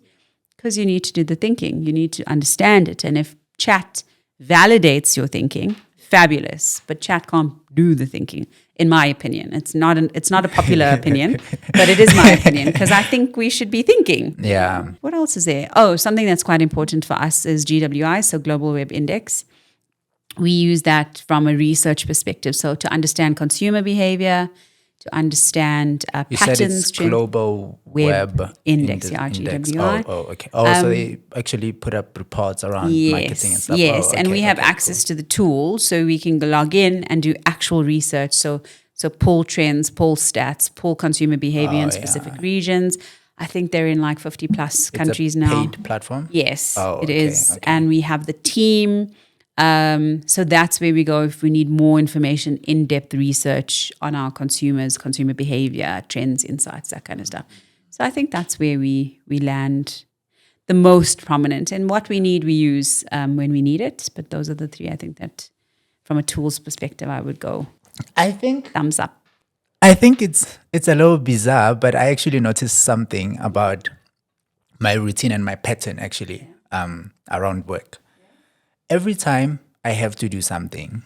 because you need to do the thinking. You need to understand it. And if chat validates your thinking, fabulous. But chat can't do the thinking, in my opinion. It's not a popular opinion, but it is my opinion, because I think we should be thinking. Yeah. What else is there? Oh, something that's quite important for us is GWI, so Global Web Index. We use that from a research perspective. So to understand consumer behavior, to understand You patterns. said it's Global Web Index, yeah, GWI. Oh, okay. So they actually put up reports around marketing and stuff. Yes, Oh, and okay, we have okay, access to the tool, so we can log in and do actual research. So pull trends, pull stats, pull consumer behavior in specific regions. I think they're in like 50 plus countries it's a now. paid platform? Yes, Oh, it okay, is. okay. And we have the team. So that's where we go if we need more information, in-depth research on our consumers, consumer behavior, trends, insights, that kind of stuff. So I think that's where we land the most prominent. And what we need, we use when we need it. But those are the three, I think, that from a tools perspective, I would go I think thumbs up. I think it's a little bizarre, but I actually noticed something about my routine and my pattern actually around work. Every time I have to do something,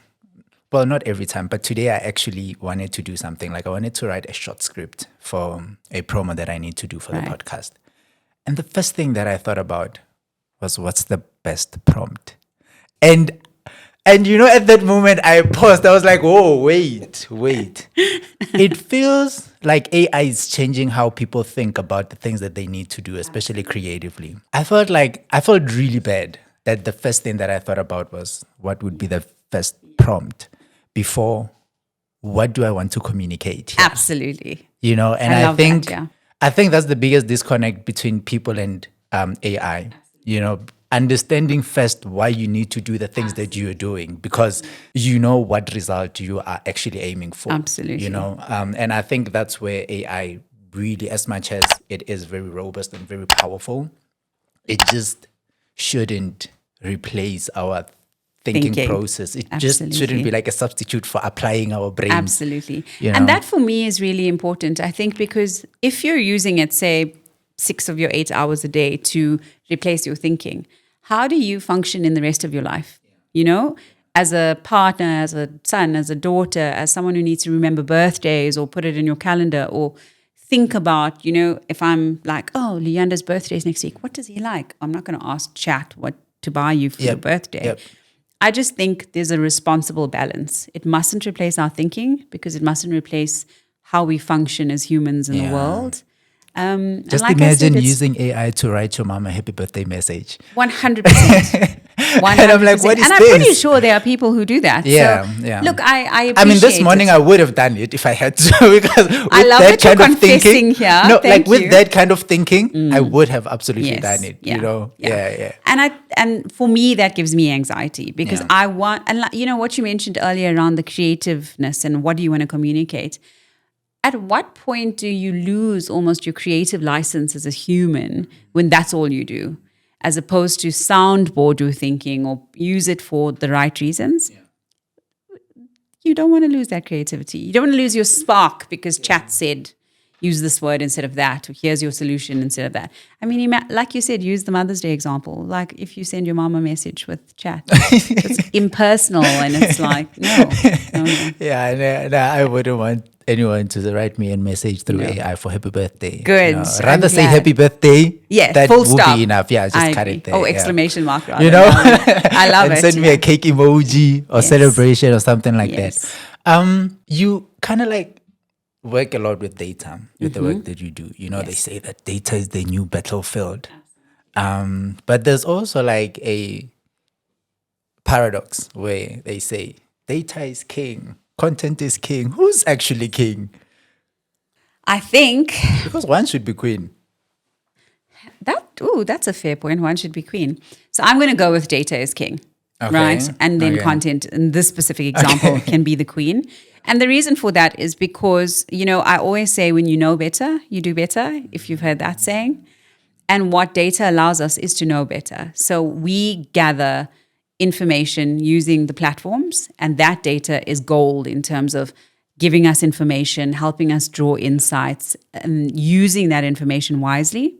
well, not every time, but today I actually wanted to do something. Like I wanted to write a short script for a promo that I need to do for the podcast. And the first thing that I thought about was, what's the best prompt? And at that moment I paused. I was like, oh, wait. It feels like AI is changing how people think about the things that they need to do, especially creatively. I felt really bad that the first thing that I thought about was, what would be the first prompt before what do I want to communicate here? Absolutely. And I love think that, yeah. I think that's the biggest disconnect between people and AI. Understanding first why you need to do the things that you're doing, because you know what result you are actually aiming for. Absolutely. And I think that's where AI really, as much as it is very robust and very powerful, it just shouldn't replace our thinking process. It just shouldn't be like a substitute for applying our brains. Absolutely. And that for me is really important, I think, because if you're using it, say, 6 of your 8 hours a day to replace your thinking, how do you function in the rest of your life? As a partner, as a son, as a daughter, as someone who needs to remember birthdays or put it in your calendar, or think about, if I'm like, oh, Leander's birthday is next week, what does he like? I'm not going to ask chat what to buy you for your birthday. Yep. I just think there's a responsible balance. It mustn't replace our thinking, because it mustn't replace how we function as humans in the world. Just imagine using AI to write your mom a happy birthday message. 100%. And I'm like, what is and I'm this? pretty sure there are people who do that. Yeah, so, yeah. Look, I appreciate this morning it. I would have done it if I had to, because with I love that that you're kind of confessing thinking, here. no, Thank with you. that kind of thinking, I would have absolutely done it. Yeah. And for me, that gives me anxiety, because I want, and what you mentioned earlier around the creativeness and what do you want to communicate. At what point do you lose almost your creative license as a human when that's all you do, as opposed to soundboard your thinking or use it for the right reasons? You don't want to lose that creativity. You don't want to lose your spark because chat said, use this word instead of that, or here's your solution instead of that. I mean, like you said, use the Mother's Day example. Like if you send your mom a message with chat, it's impersonal and it's like, no. Yeah, no, I wouldn't want anyone to write me a message through AI for happy birthday. Good. Rather I'm say glad. happy birthday. Yeah, that full would stop. be enough. Yeah, just I cut agree. it there. Oh, yeah. exclamation mark rather. You know, I love and it. send me a cake emoji or Yes. celebration or something like Yes. that. You kind of like work a lot with data with the work that you do. You know, they say that data is the new battlefield. But there's also like a paradox where they say data is king, content is king. Who's actually king? I think Because one should be queen. that's a fair point. One should be queen. So I'm going to go with data is king, Okay. right? And then Okay. content in this specific example can be the queen. And the reason for that is because, I always say when you know better, you do better, if you've heard that saying. And what data allows us is to know better. So we gather information using the platforms, and that data is gold in terms of giving us information, helping us draw insights, and using that information wisely.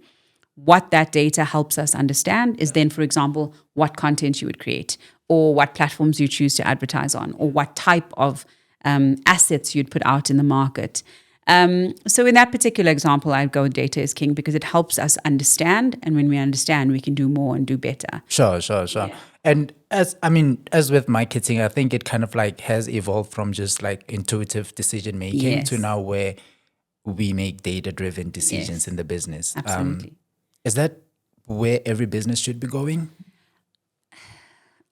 What that data helps us understand is then, for example, what content you would create, or what platforms you choose to advertise on, or what type of assets you'd put out in the market. So in that particular example, I'd go with data is king because it helps us understand. And when we understand, we can do more and do better. Sure. And as with marketing, I think it kind of like has evolved from just like intuitive decision making Yes. to now where we make data-driven decisions Yes. in the business. Absolutely. Is that where every business should be going?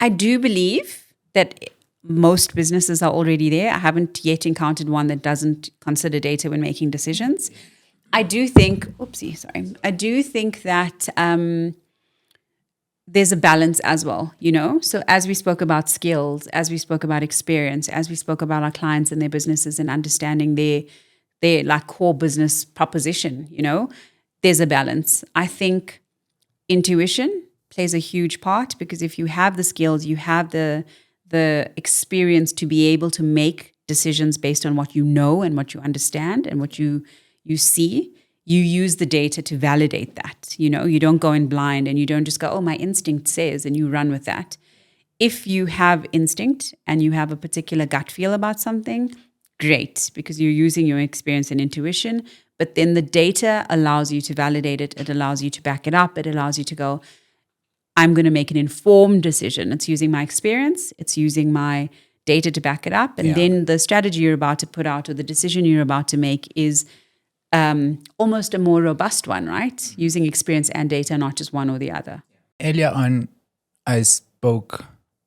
I do believe that most businesses are already there. I haven't yet encountered one that doesn't consider data when making decisions. I do think, I do think that there's a balance as well, So as we spoke about skills, as we spoke about experience, as we spoke about our clients and their businesses and understanding their like core business proposition, there's a balance. I think intuition plays a huge part because if you have the skills, you have the experience to be able to make decisions based on what you know and what you understand and what you see, you use the data to validate that. You don't go in blind and you don't just go, oh, my instinct says, and you run with that. If you have instinct and you have a particular gut feel about something, great, because you're using your experience and intuition, but then the data allows you to validate it. It allows you to back it up. It allows you to go, I'm going to make an informed decision. It's using my experience. It's using my data to back it up. And then the strategy you're about to put out or the decision you're about to make is almost a more robust one, right? Using experience and data, not just one or the other. Earlier on, I spoke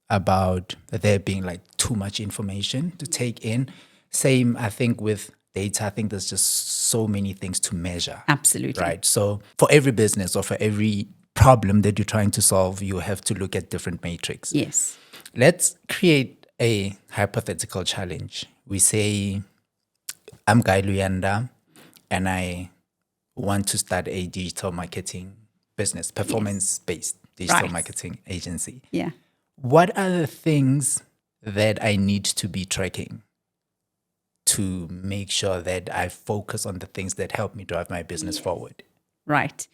about there being like too much information to take in. Same, I think, with data. I think there's just so many things to measure. Absolutely. Right. So for every business or for every problem that you're trying to solve, you have to look at different metrics. Yes. Let's create a hypothetical challenge. We say, I'm Guy Luyanda, and I want to start a digital marketing business, performance-based digital marketing agency. Yeah. What are the things that I need to be tracking to make sure that I focus on the things that help me drive my business forward? Right.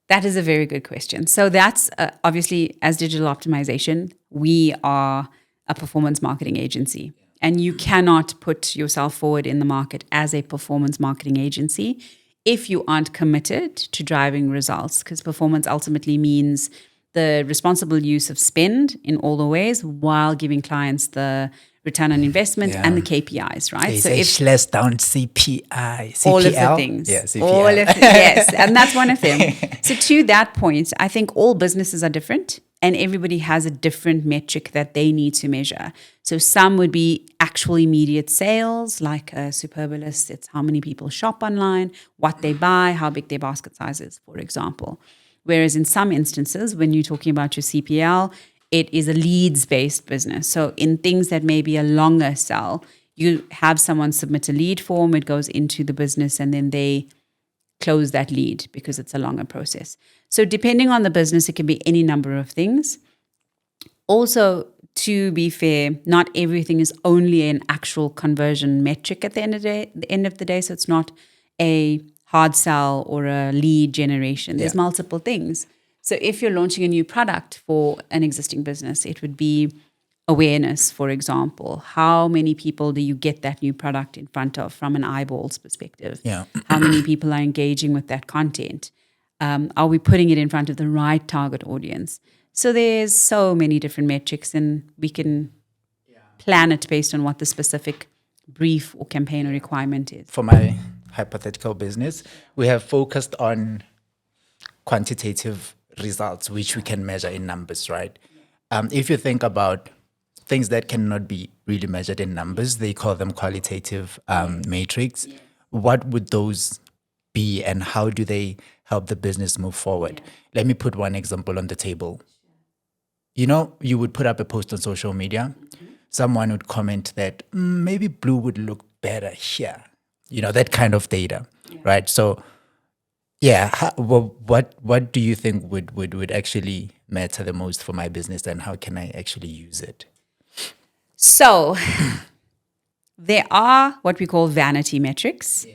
That is a very good question. So that's obviously, as digital optimization, we are a performance marketing agency. And you cannot put yourself forward in the market as a performance marketing agency if you aren't committed to driving results, because performance ultimately means the responsible use of spend in all the ways while giving clients the return on investment and the KPIs, right? So if less down CPI, CPL? All of the things. Yeah, CPL. All of yes, and that's one of them. So to that point, I think all businesses are different and everybody has a different metric that they need to measure. So some would be actual immediate sales, like a Superbalist. It's how many people shop online, what they buy, how big their basket size is, for example. Whereas in some instances, when you're talking about your CPL, it is a leads-based business. So in things that may be a longer sell, you have someone submit a lead form, it goes into the business, and then they close that lead because it's a longer process. So depending on the business, it can be any number of things. Also, to be fair, not everything is only an actual conversion metric at the end of the day. So it's not a hard sell or a lead generation. There's multiple things. So if you're launching a new product for an existing business, it would be awareness, for example. How many people do you get that new product in front of from an eyeballs perspective? Yeah. How many people are engaging with that content? Are we putting it in front of the right target audience? So there's so many different metrics, and we can plan it based on what the specific brief or campaign or requirement is. For my hypothetical business, we have focused on quantitative results, which we can measure in numbers, right? If you think about things that cannot be really measured in numbers, they call them qualitative metrics. What would those be, and how do they help the business move forward? Let me put one example on the table. You know, you would put up a post on social media. Someone would comment that maybe blue would look better here. You know, that kind of data, right? So, what do you think would actually matter the most for my business, and how can I actually use it? So there are what we call vanity metrics.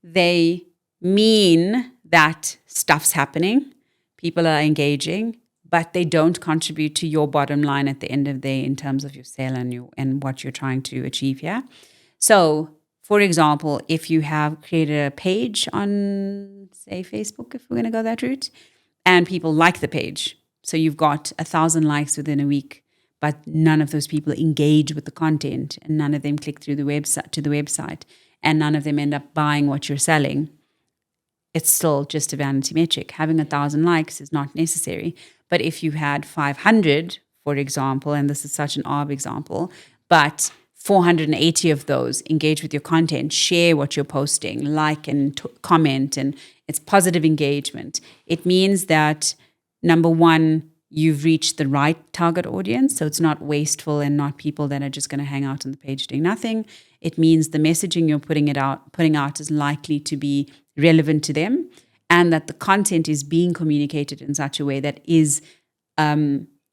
They mean that stuff's happening, people are engaging, but they don't contribute to your bottom line at the end of the day in terms of your sale and what you're trying to achieve here. So, for example, if you have created a page on, say, Facebook, if we're going to go that route, and people like the page, so you've got 1,000 likes within a week, but none of those people engage with the content, and none of them click through the website, and none of them end up buying what you're selling, it's still just a vanity metric. Having 1,000 likes is not necessary. But if you had 500, for example, and this is such an arb example, but 480 of those engage with your content, share what you're posting, like and comment, and it's positive engagement, it means that, number one, you've reached the right target audience. So it's not wasteful and not people that are just going to hang out on the page doing nothing. It means the messaging you're putting out is likely to be relevant to them, and that the content is being communicated in such a way that is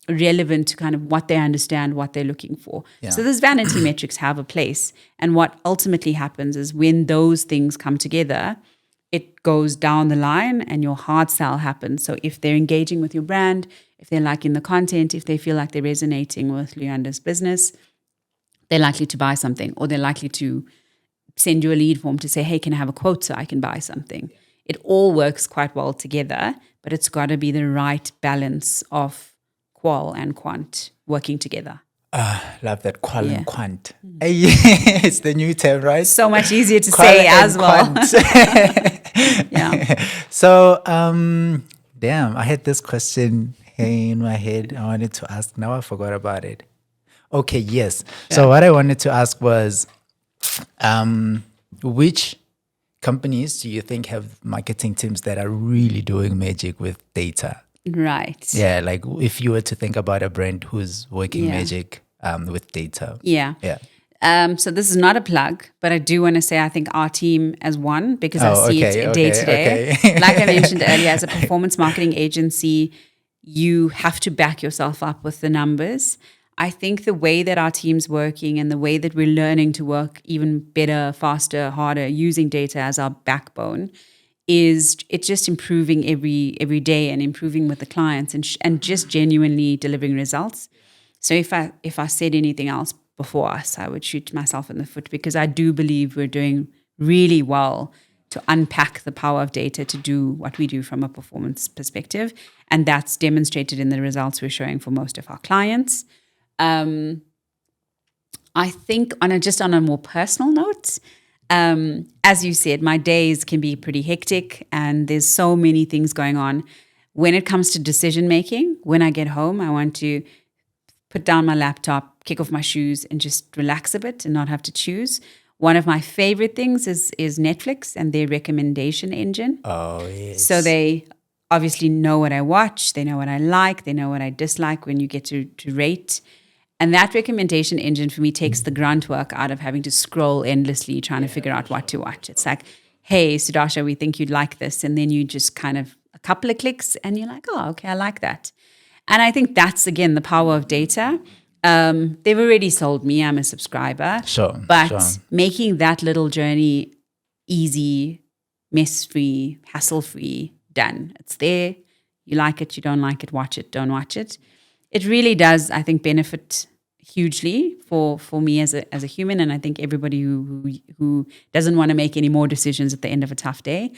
relevant to kind of what they understand, what they're looking for. Yeah. So those vanity metrics have a place. And what ultimately happens is when those things come together, it goes down the line and your hard sell happens. So if they're engaging with your brand, if they're liking the content, if they feel like they're resonating with Leander's business, they're likely to buy something, or they're likely to send you a lead form to say, hey, can I have a quote so I can buy something? It all works quite well together, but it's got to be the right balance of qual and quant working together. Love that, qual and quant. It's the new term, right? So much easier to Qual say and as well. quant. Yeah. So, damn, I had this question in my head I wanted to ask. Now I forgot about it. Okay, yes. Yeah. So what I wanted to ask was, which companies do you think have marketing teams that are really doing magic with data? Right. Yeah, like if you were to think about a brand who's working Yeah. magic with data. Yeah. Yeah. So this is not a plug, but I do want to say I think our team as one, because I Oh, see okay, it day okay, to day. okay. Like I mentioned earlier, as a performance marketing agency, you have to back yourself up with the numbers. I think the way that our team's working and the way that we're learning to work even better, faster, harder, using data as our backbone, is it's just improving every day and improving with the clients and just genuinely delivering results. So if I said anything else before us, I would shoot myself in the foot, because I do believe we're doing really well to unpack the power of data to do what we do from a performance perspective. And that's demonstrated in the results we're showing for most of our clients. I think on a more personal note, as you said, my days can be pretty hectic and there's so many things going on. When it comes to decision making, when I get home, I want to put down my laptop, kick off my shoes, and just relax a bit and not have to choose. One of my favorite things is Netflix and their recommendation engine. Oh, yes. So they obviously know what I watch, they know what I like, they know what I dislike when you get to rate. And that recommendation engine for me takes the grunt work out of having to scroll endlessly trying to figure out what to watch. It's like, hey, Sudasha, we think you'd like this. And then you just kind of a couple of clicks and you're like, oh, okay, I like that. And I think that's, again, the power of data. They've already sold me. I'm a subscriber. Sure. But making that little journey easy, mess-free, hassle-free, done. It's there. You like it, you don't like it, watch it, don't watch it. It really does, I think, benefit hugely for me as a human, and I think everybody who doesn't want to make any more decisions at the end of a tough day.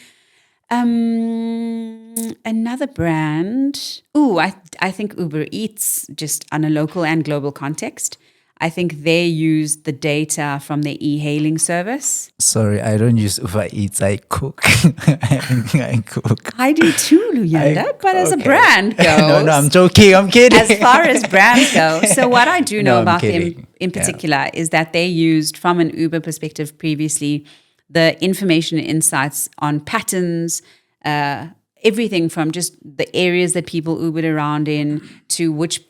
Another brand. I think Uber Eats, just on a local and global context. I think they use the data from their e-hailing service. Sorry, I don't use Uber Eats. I cook. I cook. I do too, Luyanda, but as a brand goes. No, I'm joking. I'm kidding. As far as brands go. So what I do know No, I'm about kidding. them in particular is that they used, from an Uber perspective previously, the information and insights on patterns, everything from just the areas that people Ubered around in to which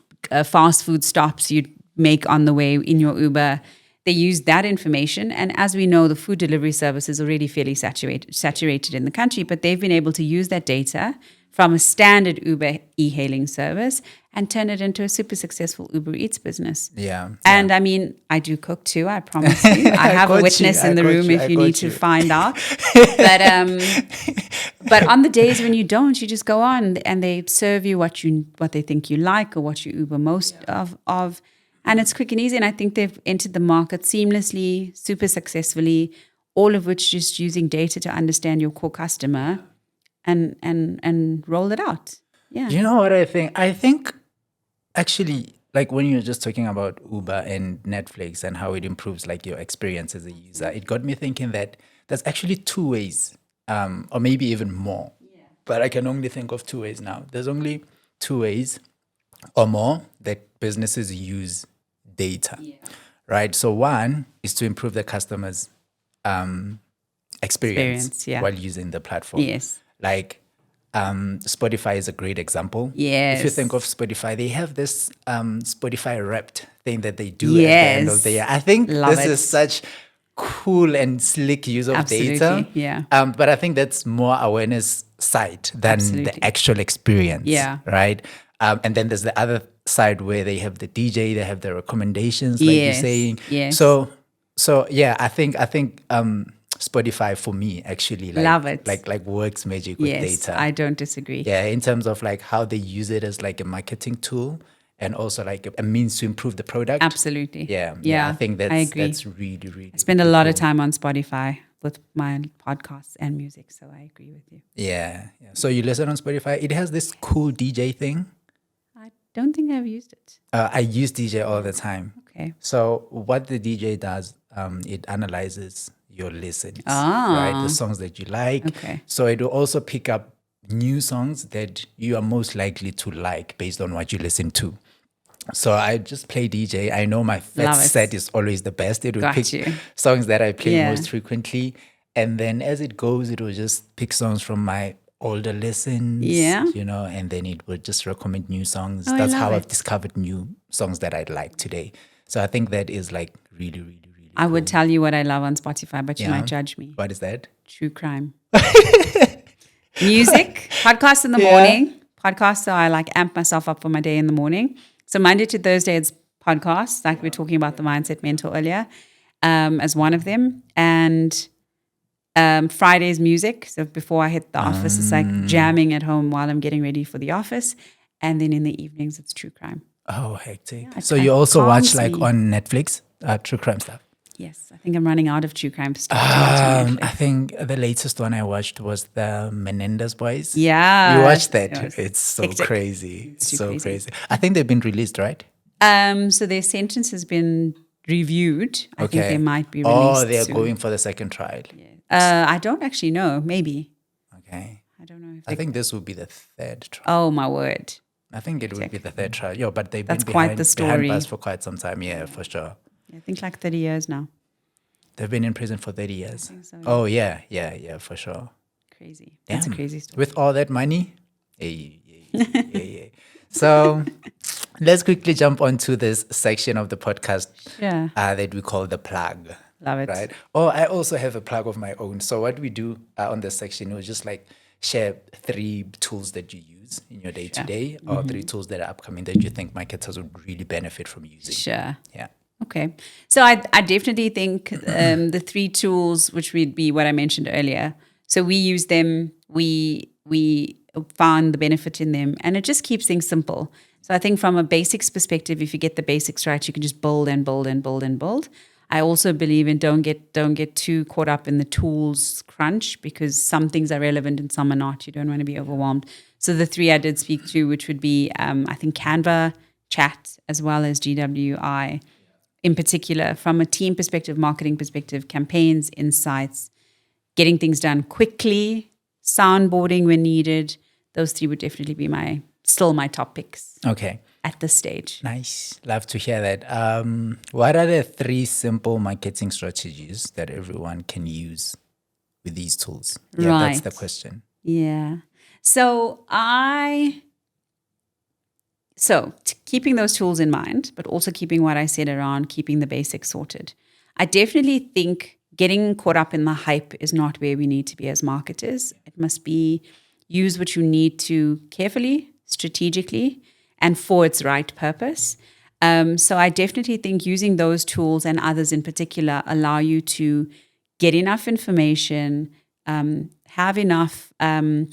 fast food stops you'd make on the way in your Uber. They use that information. And as we know, the food delivery service is already fairly saturated in the country, but they've been able to use that data from a standard Uber e-hailing service and turn it into a super successful Uber Eats business. Yeah. And I mean, I do cook too, I promise you. I have a got witness you, in the I got room you, if I you got need to you. find out. But on the days when you don't, you just go on and they serve you what they think you like or what you Uber most of. And it's quick and easy. And I think they've entered the market seamlessly, super successfully, all of which just using data to understand your core customer and roll it out. Yeah. You know what I think? I think actually, like when you're just talking about Uber and Netflix and how it improves like your experience as a user, it got me thinking that there's actually two ways, or maybe even more. But I can only think of two ways now. There's only two ways or more that businesses use data, right? So one is to improve the customer's experience yeah. while using the platform. Yes. Like Spotify is a great example. Yes. If you think of Spotify, they have this Spotify Wrapped thing that they do at the end of the year. I think Love this it. is such cool and slick use of Absolutely, data. yeah. But I think that's more awareness side than Absolutely. the actual experience. Yeah. Right. And then there's the other side where they have the DJ, they have the recommendations, like you're Yes, saying. yes. So yeah, I think Spotify for me actually Love it. like works magic with Yes, data. I don't disagree. Yeah, in terms of like how they use it as like a marketing tool and also like a means to improve the product. Absolutely. Yeah. I think I agree. that's really, really. I spend a lot of time on Spotify with my podcasts and music, so I agree with you. Yeah. So you listen on Spotify. It has this cool DJ thing. I don't think I've used it. I use DJ all the time. Okay. So what the DJ does, it analyzes your listens, Ah. right? The songs that you like. Okay. So it will also pick up new songs that you are most likely to like based on what you listen to. So I just play DJ. I know my first Love it. set is always the best. It will Got pick you. songs that I play Yeah. most frequently. And then as it goes, it will just pick songs from my older listens, Yeah. and then it would just recommend new songs. Oh, I That's love how it. I've discovered new songs that I'd like today. So I think that is like really, really, really I would tell you what I love on Spotify, but you Yeah. might judge me. What is that? True crime. Music, podcasts in the Yeah. morning. Podcasts, so I like amp myself up for my day in the morning. So Monday to Thursday, it's podcasts, like we were talking about the Mindset Mentor earlier, as one of them. And Friday's music. So before I hit the office, it's like jamming at home while I'm getting ready for the office. And then in the evenings, it's true crime. Oh, hectic. Yeah, So it you also watch calms like me. on Netflix, true crime stuff? Yes, I think I'm running out of true crime stuff to watch on Netflix. I think the latest one I watched was the Menendez Boys. Yeah. You watched that? It was It's so hectic. crazy. It's too so crazy. crazy. I think they've been released, right? So their sentence has been reviewed. I think they might be released Oh, they're soon. going for the second trial. I don't actually know. Maybe. Okay. I don't know. If I think this will be the third trial. Oh, my word. I think it would be the third trial. Yeah, but they've That's been quite the behind story. bars for quite some time. Yeah, for sure. I think like 30 years now. They've been in prison for 30 years. think so, yeah. Oh, yeah, for sure. Crazy. That's a Damn. crazy story. With all that money? Yeah. So let's quickly jump onto this section of the podcast Yeah. that we call the plug. Love it. Right. Oh, I also have a plug of my own. So what we do on this section is just like share 3 tools that you use in your day to day, or 3 tools that are upcoming that you think marketers would really benefit from using. Sure. Yeah. Okay. So I definitely think the 3 tools, which would be what I mentioned earlier. So we use them, we found the benefit in them, and it just keeps things simple. So I think from a basics perspective, if you get the basics right, you can just build and build and build and build. I also believe in don't get too caught up in the tools crunch, because some things are relevant and some are not. You don't want to be overwhelmed. So the 3 I did speak to, which would be I think Canva, Chat, as well as GWI. In particular, from a team perspective, marketing perspective, campaigns, insights, getting things done quickly, soundboarding when needed. Those 3 would definitely be still my top picks Okay. at this stage. Nice. Love to hear that. What are the 3 simple marketing strategies that everyone can use with these tools? Yeah, that's the Right. question. Yeah. So keeping those tools in mind, but also keeping what I said around keeping the basics sorted. I definitely think getting caught up in the hype is not where we need to be as marketers. It must be use what you need to carefully, strategically, and for its right purpose. So I definitely think using those tools and others in particular allow you to get enough information, have enough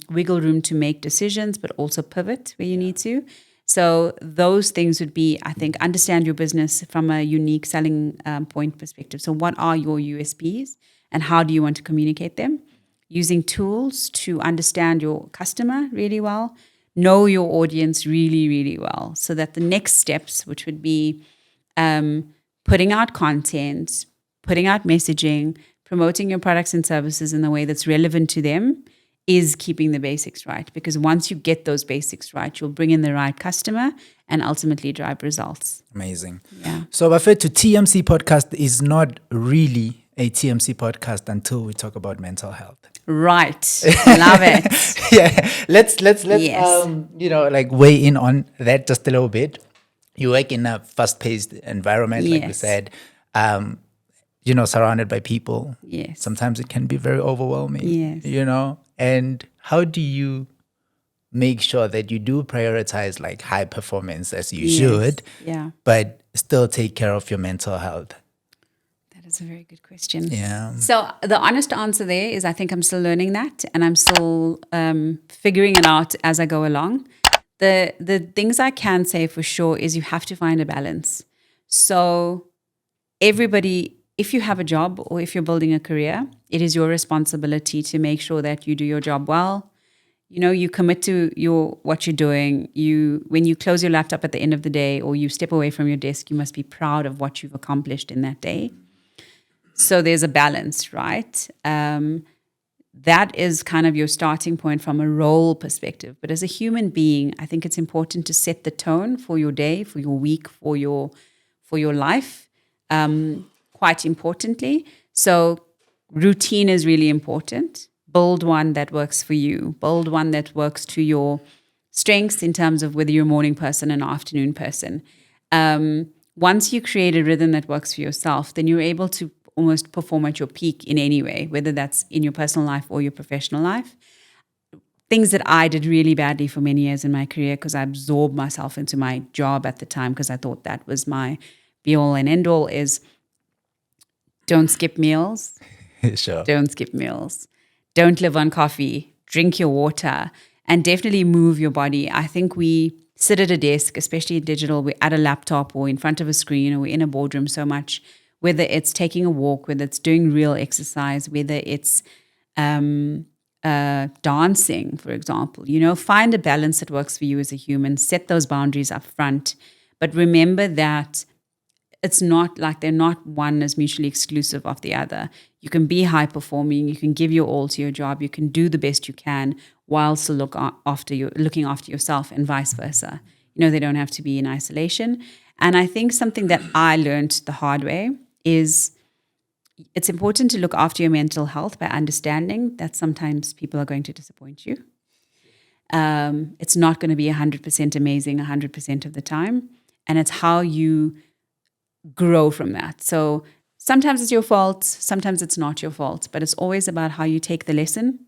wiggle room to make decisions, but also pivot where you need to. So those things would be, I think, understand your business from a unique selling point perspective. So what are your USPs and how do you want to communicate them? Using tools to understand your customer really well, know your audience really, really well, so that the next steps, which would be putting out content, putting out messaging, promoting your products and services in the way that's relevant to them, is keeping the basics right. Because once you get those basics right, you'll bring in the right customer and ultimately drive results. Amazing. Yeah. So Buffet to TMC podcast is not really a TMC podcast until we talk about mental health. Right. Love it. Yeah. Let's Yes. weigh in on that just a little bit. You work in a fast-paced environment, like we Yes. said. Surrounded by people. Yes. Sometimes it can be very overwhelming. Yes. And how do you make sure that you do prioritize like high performance as you Yes. should, Yeah. but still take care of your mental health? That is a very good question. Yeah. So the honest answer there is I think I'm still learning that, and I'm still figuring it out as I go along. The things I can say for sure is you have to find a balance. So everybody, if you have a job or if you're building a career, it is your responsibility to make sure that you do your job well. You commit to what you're doing. When you close your laptop at the end of the day or you step away from your desk, you must be proud of what you've accomplished in that day. So there's a balance, right? That is kind of your starting point from a role perspective. But as a human being, I think it's important to set the tone for your day, for your week, for your life, quite importantly. So routine is really important. Build one that works for you. Build one that works to your strengths in terms of whether you're a morning person or an afternoon person. Once you create a rhythm that works for yourself, then you're able to almost perform at your peak in any way, whether that's in your personal life or your professional life. Things that I did really badly for many years in my career because I absorbed myself into my job at the time because I thought that was my be-all and end-all is don't skip meals. Sure. Don't skip meals. Don't live on coffee. Drink your water. And definitely move your body. I think we sit at a desk, especially in digital, we're at a laptop or in front of a screen or we're in a boardroom so much, whether it's taking a walk, whether it's doing real exercise, whether it's dancing, for example. Find a balance that works for you as a human. Set those boundaries up front. But remember that it's not like they're not one as mutually exclusive of the other. You can be high performing, you can give your all to your job, you can do the best you can while still looking after yourself and vice versa. They don't have to be in isolation. And I think something that I learned the hard way is it's important to look after your mental health by understanding that sometimes people are going to disappoint you. It's not going to be 100% amazing 100% of the time. And it's how you grow from that. So sometimes it's your fault, sometimes it's not your fault, but it's always about how you take the lesson,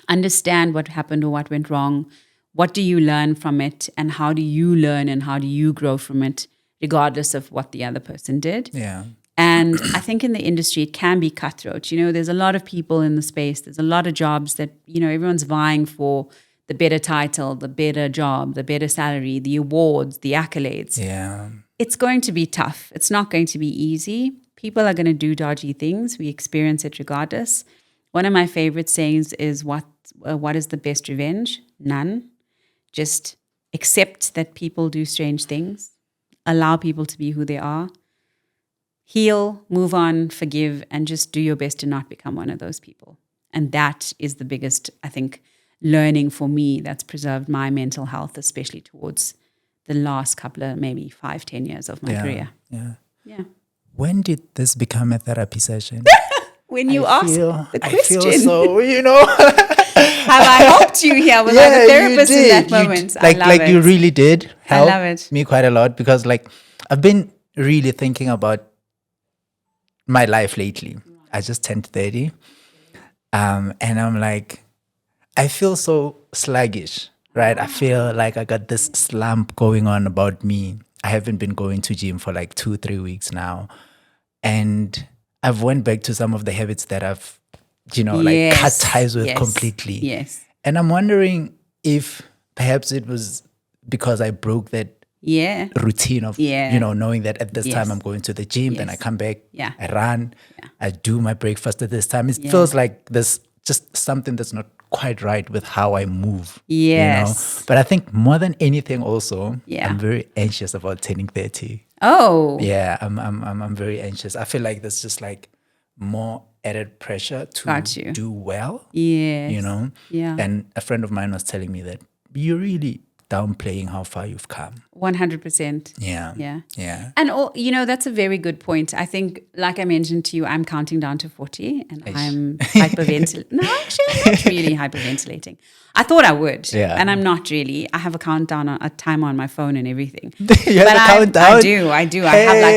understand what happened or what went wrong, what do you learn from it, and how do you learn and how do you grow from it, regardless of what the other person did. Yeah. And I think in the industry, it can be cutthroat. There's a lot of people in the space. There's a lot of jobs that, everyone's vying for the better title, the better job, the better salary, the awards, the accolades. Yeah. It's going to be tough. It's not going to be easy. People are going to do dodgy things. We experience it regardless. One of my favorite sayings is, what is the best revenge? None. Just accept that people do strange things. Allow people to be who they are. Heal, move on, forgive, and just do your best to not become one of those people. And that is the biggest, I think, learning for me that's preserved my mental health, especially towards the last couple of maybe 5-10 years of my career. Yeah. Yeah. When did this become a therapy session? When you ask the I question, feel so, have I helped you here? Was I the therapist in that moment? I love it. You really did help love it. me quite a lot, because like I've been really thinking about my life lately. I just turned 30. And I'm like, I feel so sluggish, right? I feel like I got this slump going on about me. I haven't been going to gym for like 2-3 weeks now. And I've went back to some of the habits that I've, like cut ties with completely. Yes. And I'm wondering if perhaps it was because I broke that routine of, knowing that at this time I'm going to the gym, then I come back, I run, I do my breakfast at this time. It feels like there's just something that's not quite right with how I move. Yes. But I think more than anything also, I'm very anxious about turning 30. Oh. Yeah, I'm very anxious. I feel like there's just like more added pressure to do well. Yes. Yeah. And a friend of mine was telling me that you're really downplaying how far you've come. 100%. Yeah. And that's a very good point. I think, like I mentioned to you, I'm counting down to 40 and I'm hyperventilating. No, actually, I'm not really hyperventilating. I thought I would, and I'm not really. I have a countdown, a timer on my phone and everything. You have a countdown? I do. I have like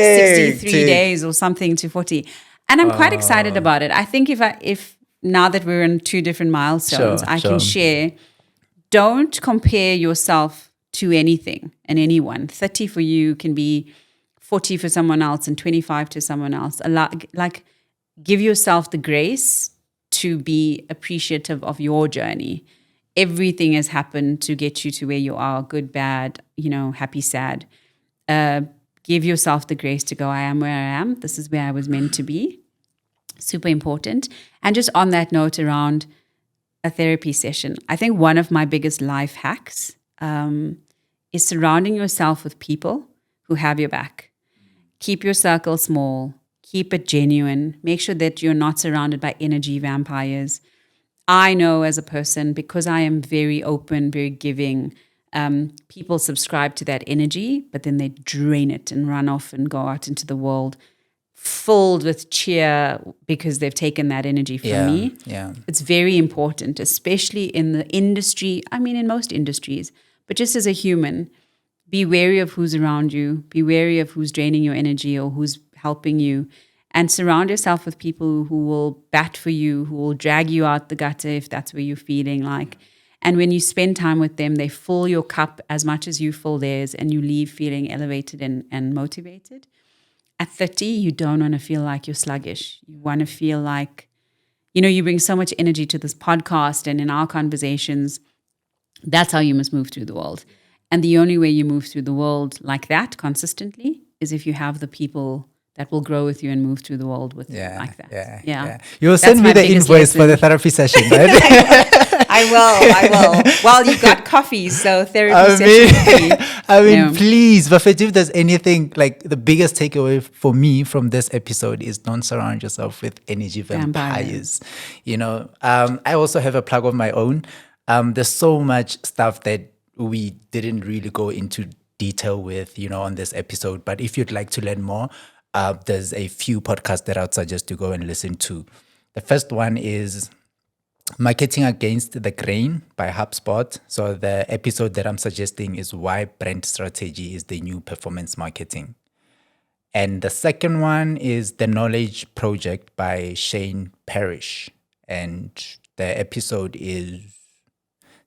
63 days or something to 40. And I'm quite excited about it. I think if now that we're in 2 different milestones, I can share. Don't compare yourself to anything and anyone. 30 for you can be 40 for someone else and 25 to someone else. Like, give yourself the grace to be appreciative of your journey. Everything has happened to get you to where you are, good, bad, happy, sad. Give yourself the grace to go, I am where I am. This is where I was meant to be. Super important. And just on that note around a therapy session, I think one of my biggest life hacks is surrounding yourself with people who have your back. Keep your circle small. Keep it genuine. Make sure that you're not surrounded by energy vampires. I know as a person, because I am very open, very giving, people subscribe to that energy, but then they drain it and run off and go out into the world filled with cheer because they've taken that energy from me. Yeah. It's very important, especially in the industry. I mean, in most industries, but just as a human, be wary of who's around you. Be wary of who's draining your energy or who's helping you. And surround yourself with people who will bat for you, who will drag you out the gutter if that's where you're feeling like. And when you spend time with them, they fill your cup as much as you fill theirs, and you leave feeling elevated and motivated. At 30, you don't want to feel like you're sluggish. You want to feel like, you bring so much energy to this podcast and in our conversations. That's how you must move through the world. And the only way you move through the world like that consistently is if you have the people that will grow with you and move through the world with you like that. Yeah. You'll send me the invoice for the therapy session, right? I will. Well, you got coffee, so therapy session. Please, Buffett, if there's anything, like the biggest takeaway for me from this episode is don't surround yourself with energy vampires. I also have a plug of my own. There's so much stuff that we didn't really go into detail with, on this episode. But if you'd like to learn more, there's a few podcasts that I would suggest you go and listen to. The first one is Marketing Against the Grain by HubSpot. So the episode that I'm suggesting is why brand strategy is the new performance marketing. And the second one is The Knowledge Project by Shane Parrish. And the episode is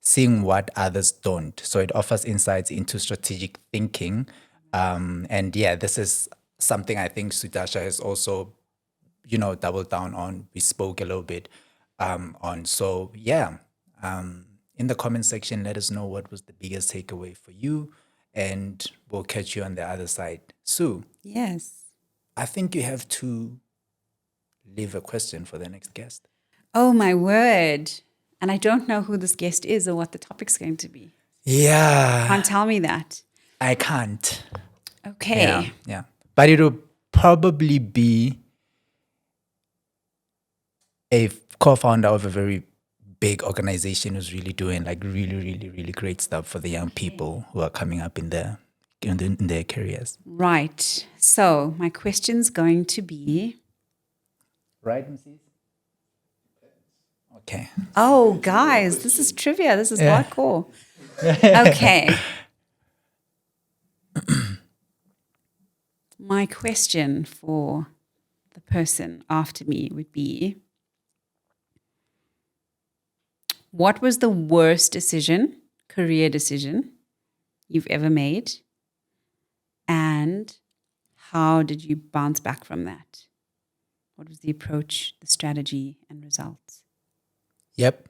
Seeing What Others Don't. So it offers insights into strategic thinking. This is something I think Sudasha has also, doubled down on. We spoke a little bit on. So in the comment section, let us know what was the biggest takeaway for you, and we'll catch you on the other side. Sue, Yes. I think you have to leave a question for the next guest. Oh, my word. And I don't know who this guest is or what the topic's going to be. Yeah, Can't tell me that. I can't. Okay. Yeah. But it'll probably be a co-founder of a very big organization who's really doing like really, really, really great stuff for the young people who are coming up in their careers. Right. So my question's going to be, Right, Mrs.? Okay. oh, guys, this is trivia. This is Yeah. hardcore. Okay. My question for the person after me would be, what was the worst career decision you've ever made? And how did you bounce back from that? What was the approach, the strategy, and results? Yep.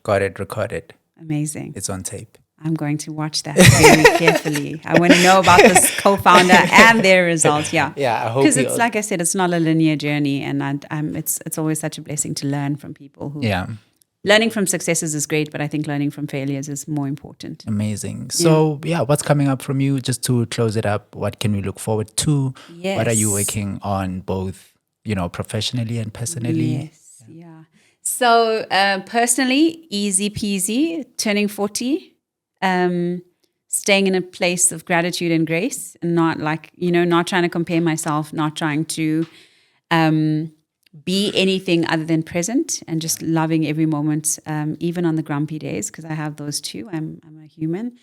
Got it recorded. Amazing. It's on tape. I'm going to watch that very carefully. I want to know about this co-founder and their results. Yeah. Yeah, I hope Because you it's like I said, it's not a linear journey, and it's always such a blessing to learn from people who. Yeah. Learning from successes is great, but I think learning from failures is more important. Amazing. So, what's coming up from you? Just to close it up, what can we look forward to? Yes. What are you working on both, professionally and personally? Yes. Yeah. So personally, easy peasy, turning 40, staying in a place of gratitude and grace, and not not trying to compare myself, not trying to be anything other than present, and just loving every moment, even on the grumpy days, because I have those too. I'm a human.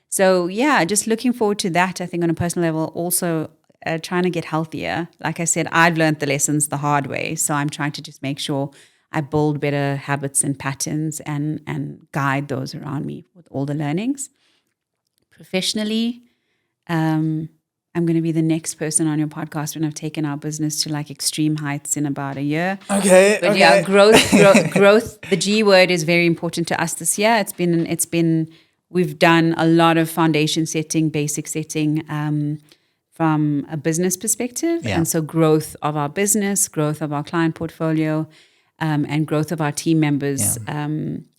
So yeah, just looking forward to that. I think on a personal level, also trying to get healthier. Like I said, I've learned the lessons the hard way. So I'm trying to just make sure I build better habits and patterns and guide those around me with all the learnings. Professionally, I'm going to be the next person on your podcast when I've taken our business to like extreme heights in about a year. Okay. But yeah, growth. The G word is very important to us this year. It's been. We've done a lot of foundation setting, basic setting from a business perspective, and so growth of our business, growth of our client portfolio, and growth of our team members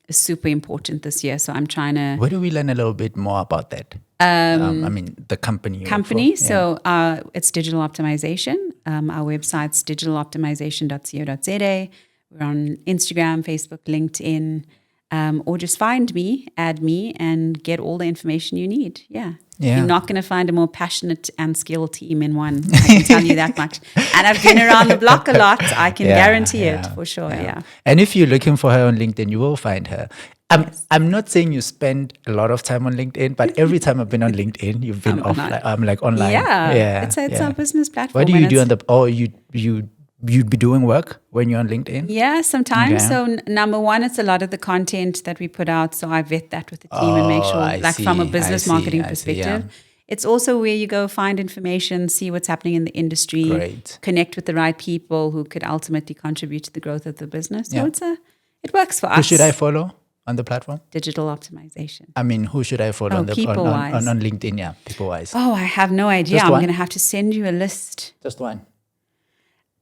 is super important this year. So I'm trying to. Where do we learn a little bit more about that? The company. you work for. So it's digital optimization. Our website's digitaloptimization.co.za. We're on Instagram, Facebook, LinkedIn, or just find me, add me, and get all the information you need. Yeah. You're not going to find a more passionate and skilled team in one. I can tell you that much. And I've been around the block a lot. I can guarantee it for sure. Yeah. And if you're looking for her on LinkedIn, you will find her. I'm not saying you spend a lot of time on LinkedIn, but every time I've been on LinkedIn, you've been offline. I'm like online. Yeah. It's our business platform. What do you do on the? Oh, you'd be doing work when you're on LinkedIn? Yeah, sometimes. Okay. So number one, it's a lot of the content that we put out. So I vet that with the team and make sure, from a business marketing perspective. It's also where you go find information, see what's happening in the industry, Great. Connect with the right people who could ultimately contribute to the growth of the business. So it works for us. Who should I follow on the platform? Digital optimization. I mean, who should I follow on LinkedIn? Yeah, people-wise. Oh, I have no idea. Just I'm one? going to have to send you a list. Just one.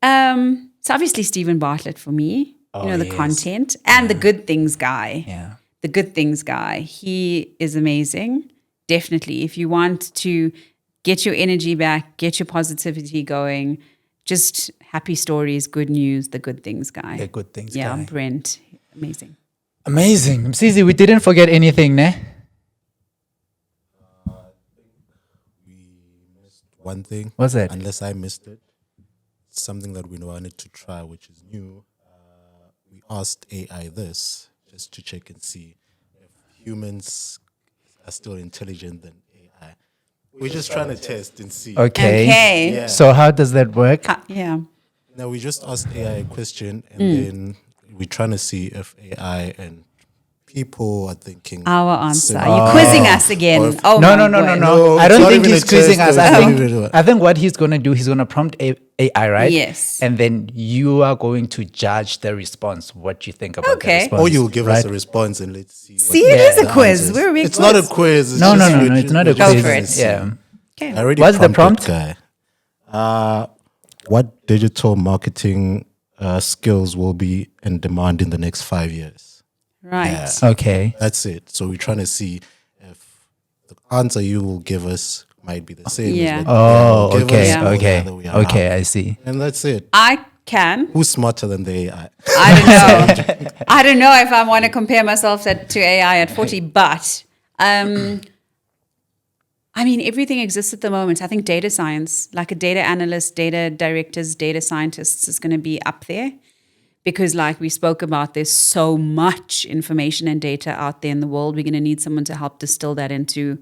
So obviously Stephen Bartlett for me, the content and the good things guy. Yeah. The good things guy. He is amazing. Definitely. If you want to get your energy back, get your positivity going, just happy stories, good news, the good things guy. The good things guy. Yeah, Brent. Amazing. Amazing. Msizi, we didn't forget anything, ne? One thing. What's that? Unless I missed it. Something that we wanted to try, which is new. We asked AI this just to check and see if humans are still intelligent than AI. We're just trying to test and see. Okay. Yeah. So how does that work? Yeah. Now we just asked AI a question, and then we're trying to see if AI and people are thinking. Our answer. similar. Are you quizzing us again? Or- Oh No, my no. word. No, I it's don't not think even he's a quizzing test, us. though. I It's not think even a- I think what he's gonna do, he's gonna prompt AI, right? Yes. And then you are going to judge the response, what you think about Okay. the response. Or you'll give us right? a response and let's see. See, what it the is a answer quiz. is. We're a big It's not a quiz. quiz. It's No, just no, we're it's not a we're Go quiz. for gonna it. see. Yeah. Okay. I already What's the prompted prompt? guy. What digital marketing skills will be in demand in the next 5 years? Right. Okay. That's it. So we're trying to see if the answer you will give us might be the same Yeah. as what Oh, AI will give okay, us, or the okay, other way around. okay. I see. And that's it. I can. Who's smarter than the AI? I don't know. I don't know if I want to compare myself to AI at 40, but I mean, everything exists at the moment. I think data science, like a data analyst, data directors, data scientists is going to be up there because, like we spoke about, there's so much information and data out there in the world. We're going to need someone to help distill that into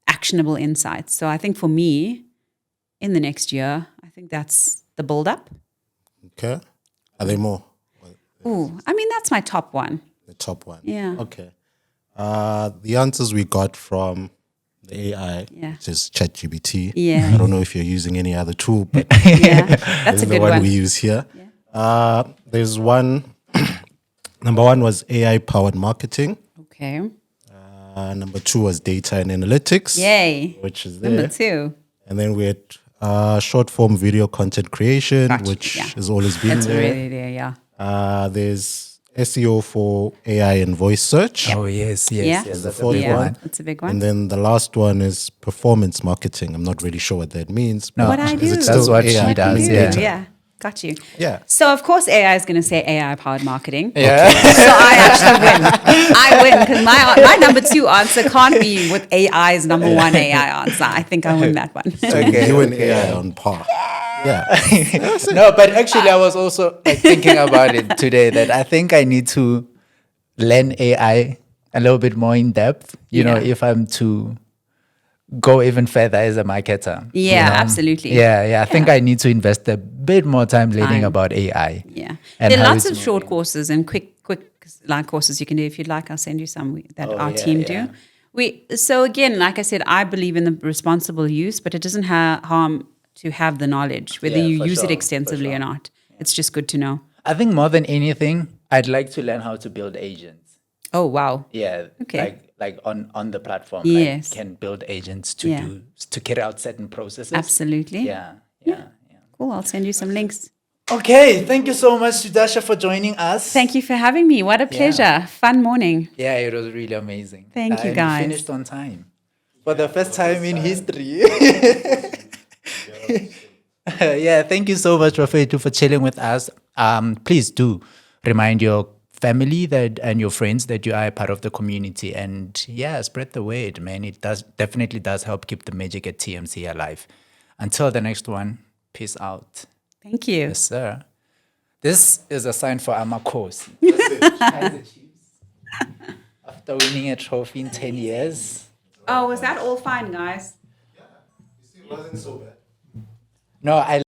actionable insights. So I think for me, in the next year, I think that's the build up. Okay. Are there more? Ooh, I mean, that's my top one. The top one. Yeah. Okay. The answers we got from the AI, Yeah. which is ChatGPT. Yeah. I don't know if you're using any other tool, but Yeah, this that's a is the good one one. we use here. There's one. Number one was AI powered marketing. Okay. Number two was data and analytics. Yay. Which is there. Number two. And then we had short form video content creation, Gotcha, which yeah. has always been It's there. really there, yeah. There's SEO for AI and voice search. Oh yes, yes, Yeah. yes. The That's a fourth big Yeah, one. it's a big one. And then the last one is performance marketing. I'm not really sure what that means. No, What I is do. it That's still what AI she and does. data? Yeah. Got you. Yeah. So of course AI is going to say AI powered marketing. Yeah. So I actually win. I win because my number two answer can't be with AI's number one AI answer. I think I win that one. Okay, You and okay. AI on par. Yeah. No, but actually, I was also like, thinking about it today that I think I need to learn AI a little bit more in depth. You know, Yeah. if I'm to go even further as a marketer. you Yeah, know? absolutely. Yeah. I think I need to invest a bit more time learning Time. about AI. Yeah. And There are how lots it's of short courses and quick like courses you can do. If you'd like, I'll send you some that our yeah, team yeah. do. So again, like I said, I believe in the responsible use, but it doesn't harm to have the knowledge, whether Yeah, you for use sure, it extensively for or sure. not. It's just good to know. I think more than anything, I'd like to learn how to build agents. Oh, wow. Yeah. Okay. Like on the platform. Yes. Like can build agents to Yeah. to carry out certain processes. Absolutely. Yeah. Cool. I'll send you some links. Okay, thank you so much, Sudasha, for joining us. Thank you for having me. What a pleasure. Fun morning. Yeah, it was really amazing. Thank you, And guys. finished on time for the first time in history. Yeah, thank you so much, Rafaitu, for chilling with us. Please do remind your family that and your friends that you are a part of the community, and yeah, spread the word, man. It definitely does help keep the magic at TMC alive. Until the next one, peace out. Thank you. Yes, sir. This is a sign for Amakosi. After winning a trophy in 10 years. Oh, was that all fine, guys? It wasn't so bad. No, I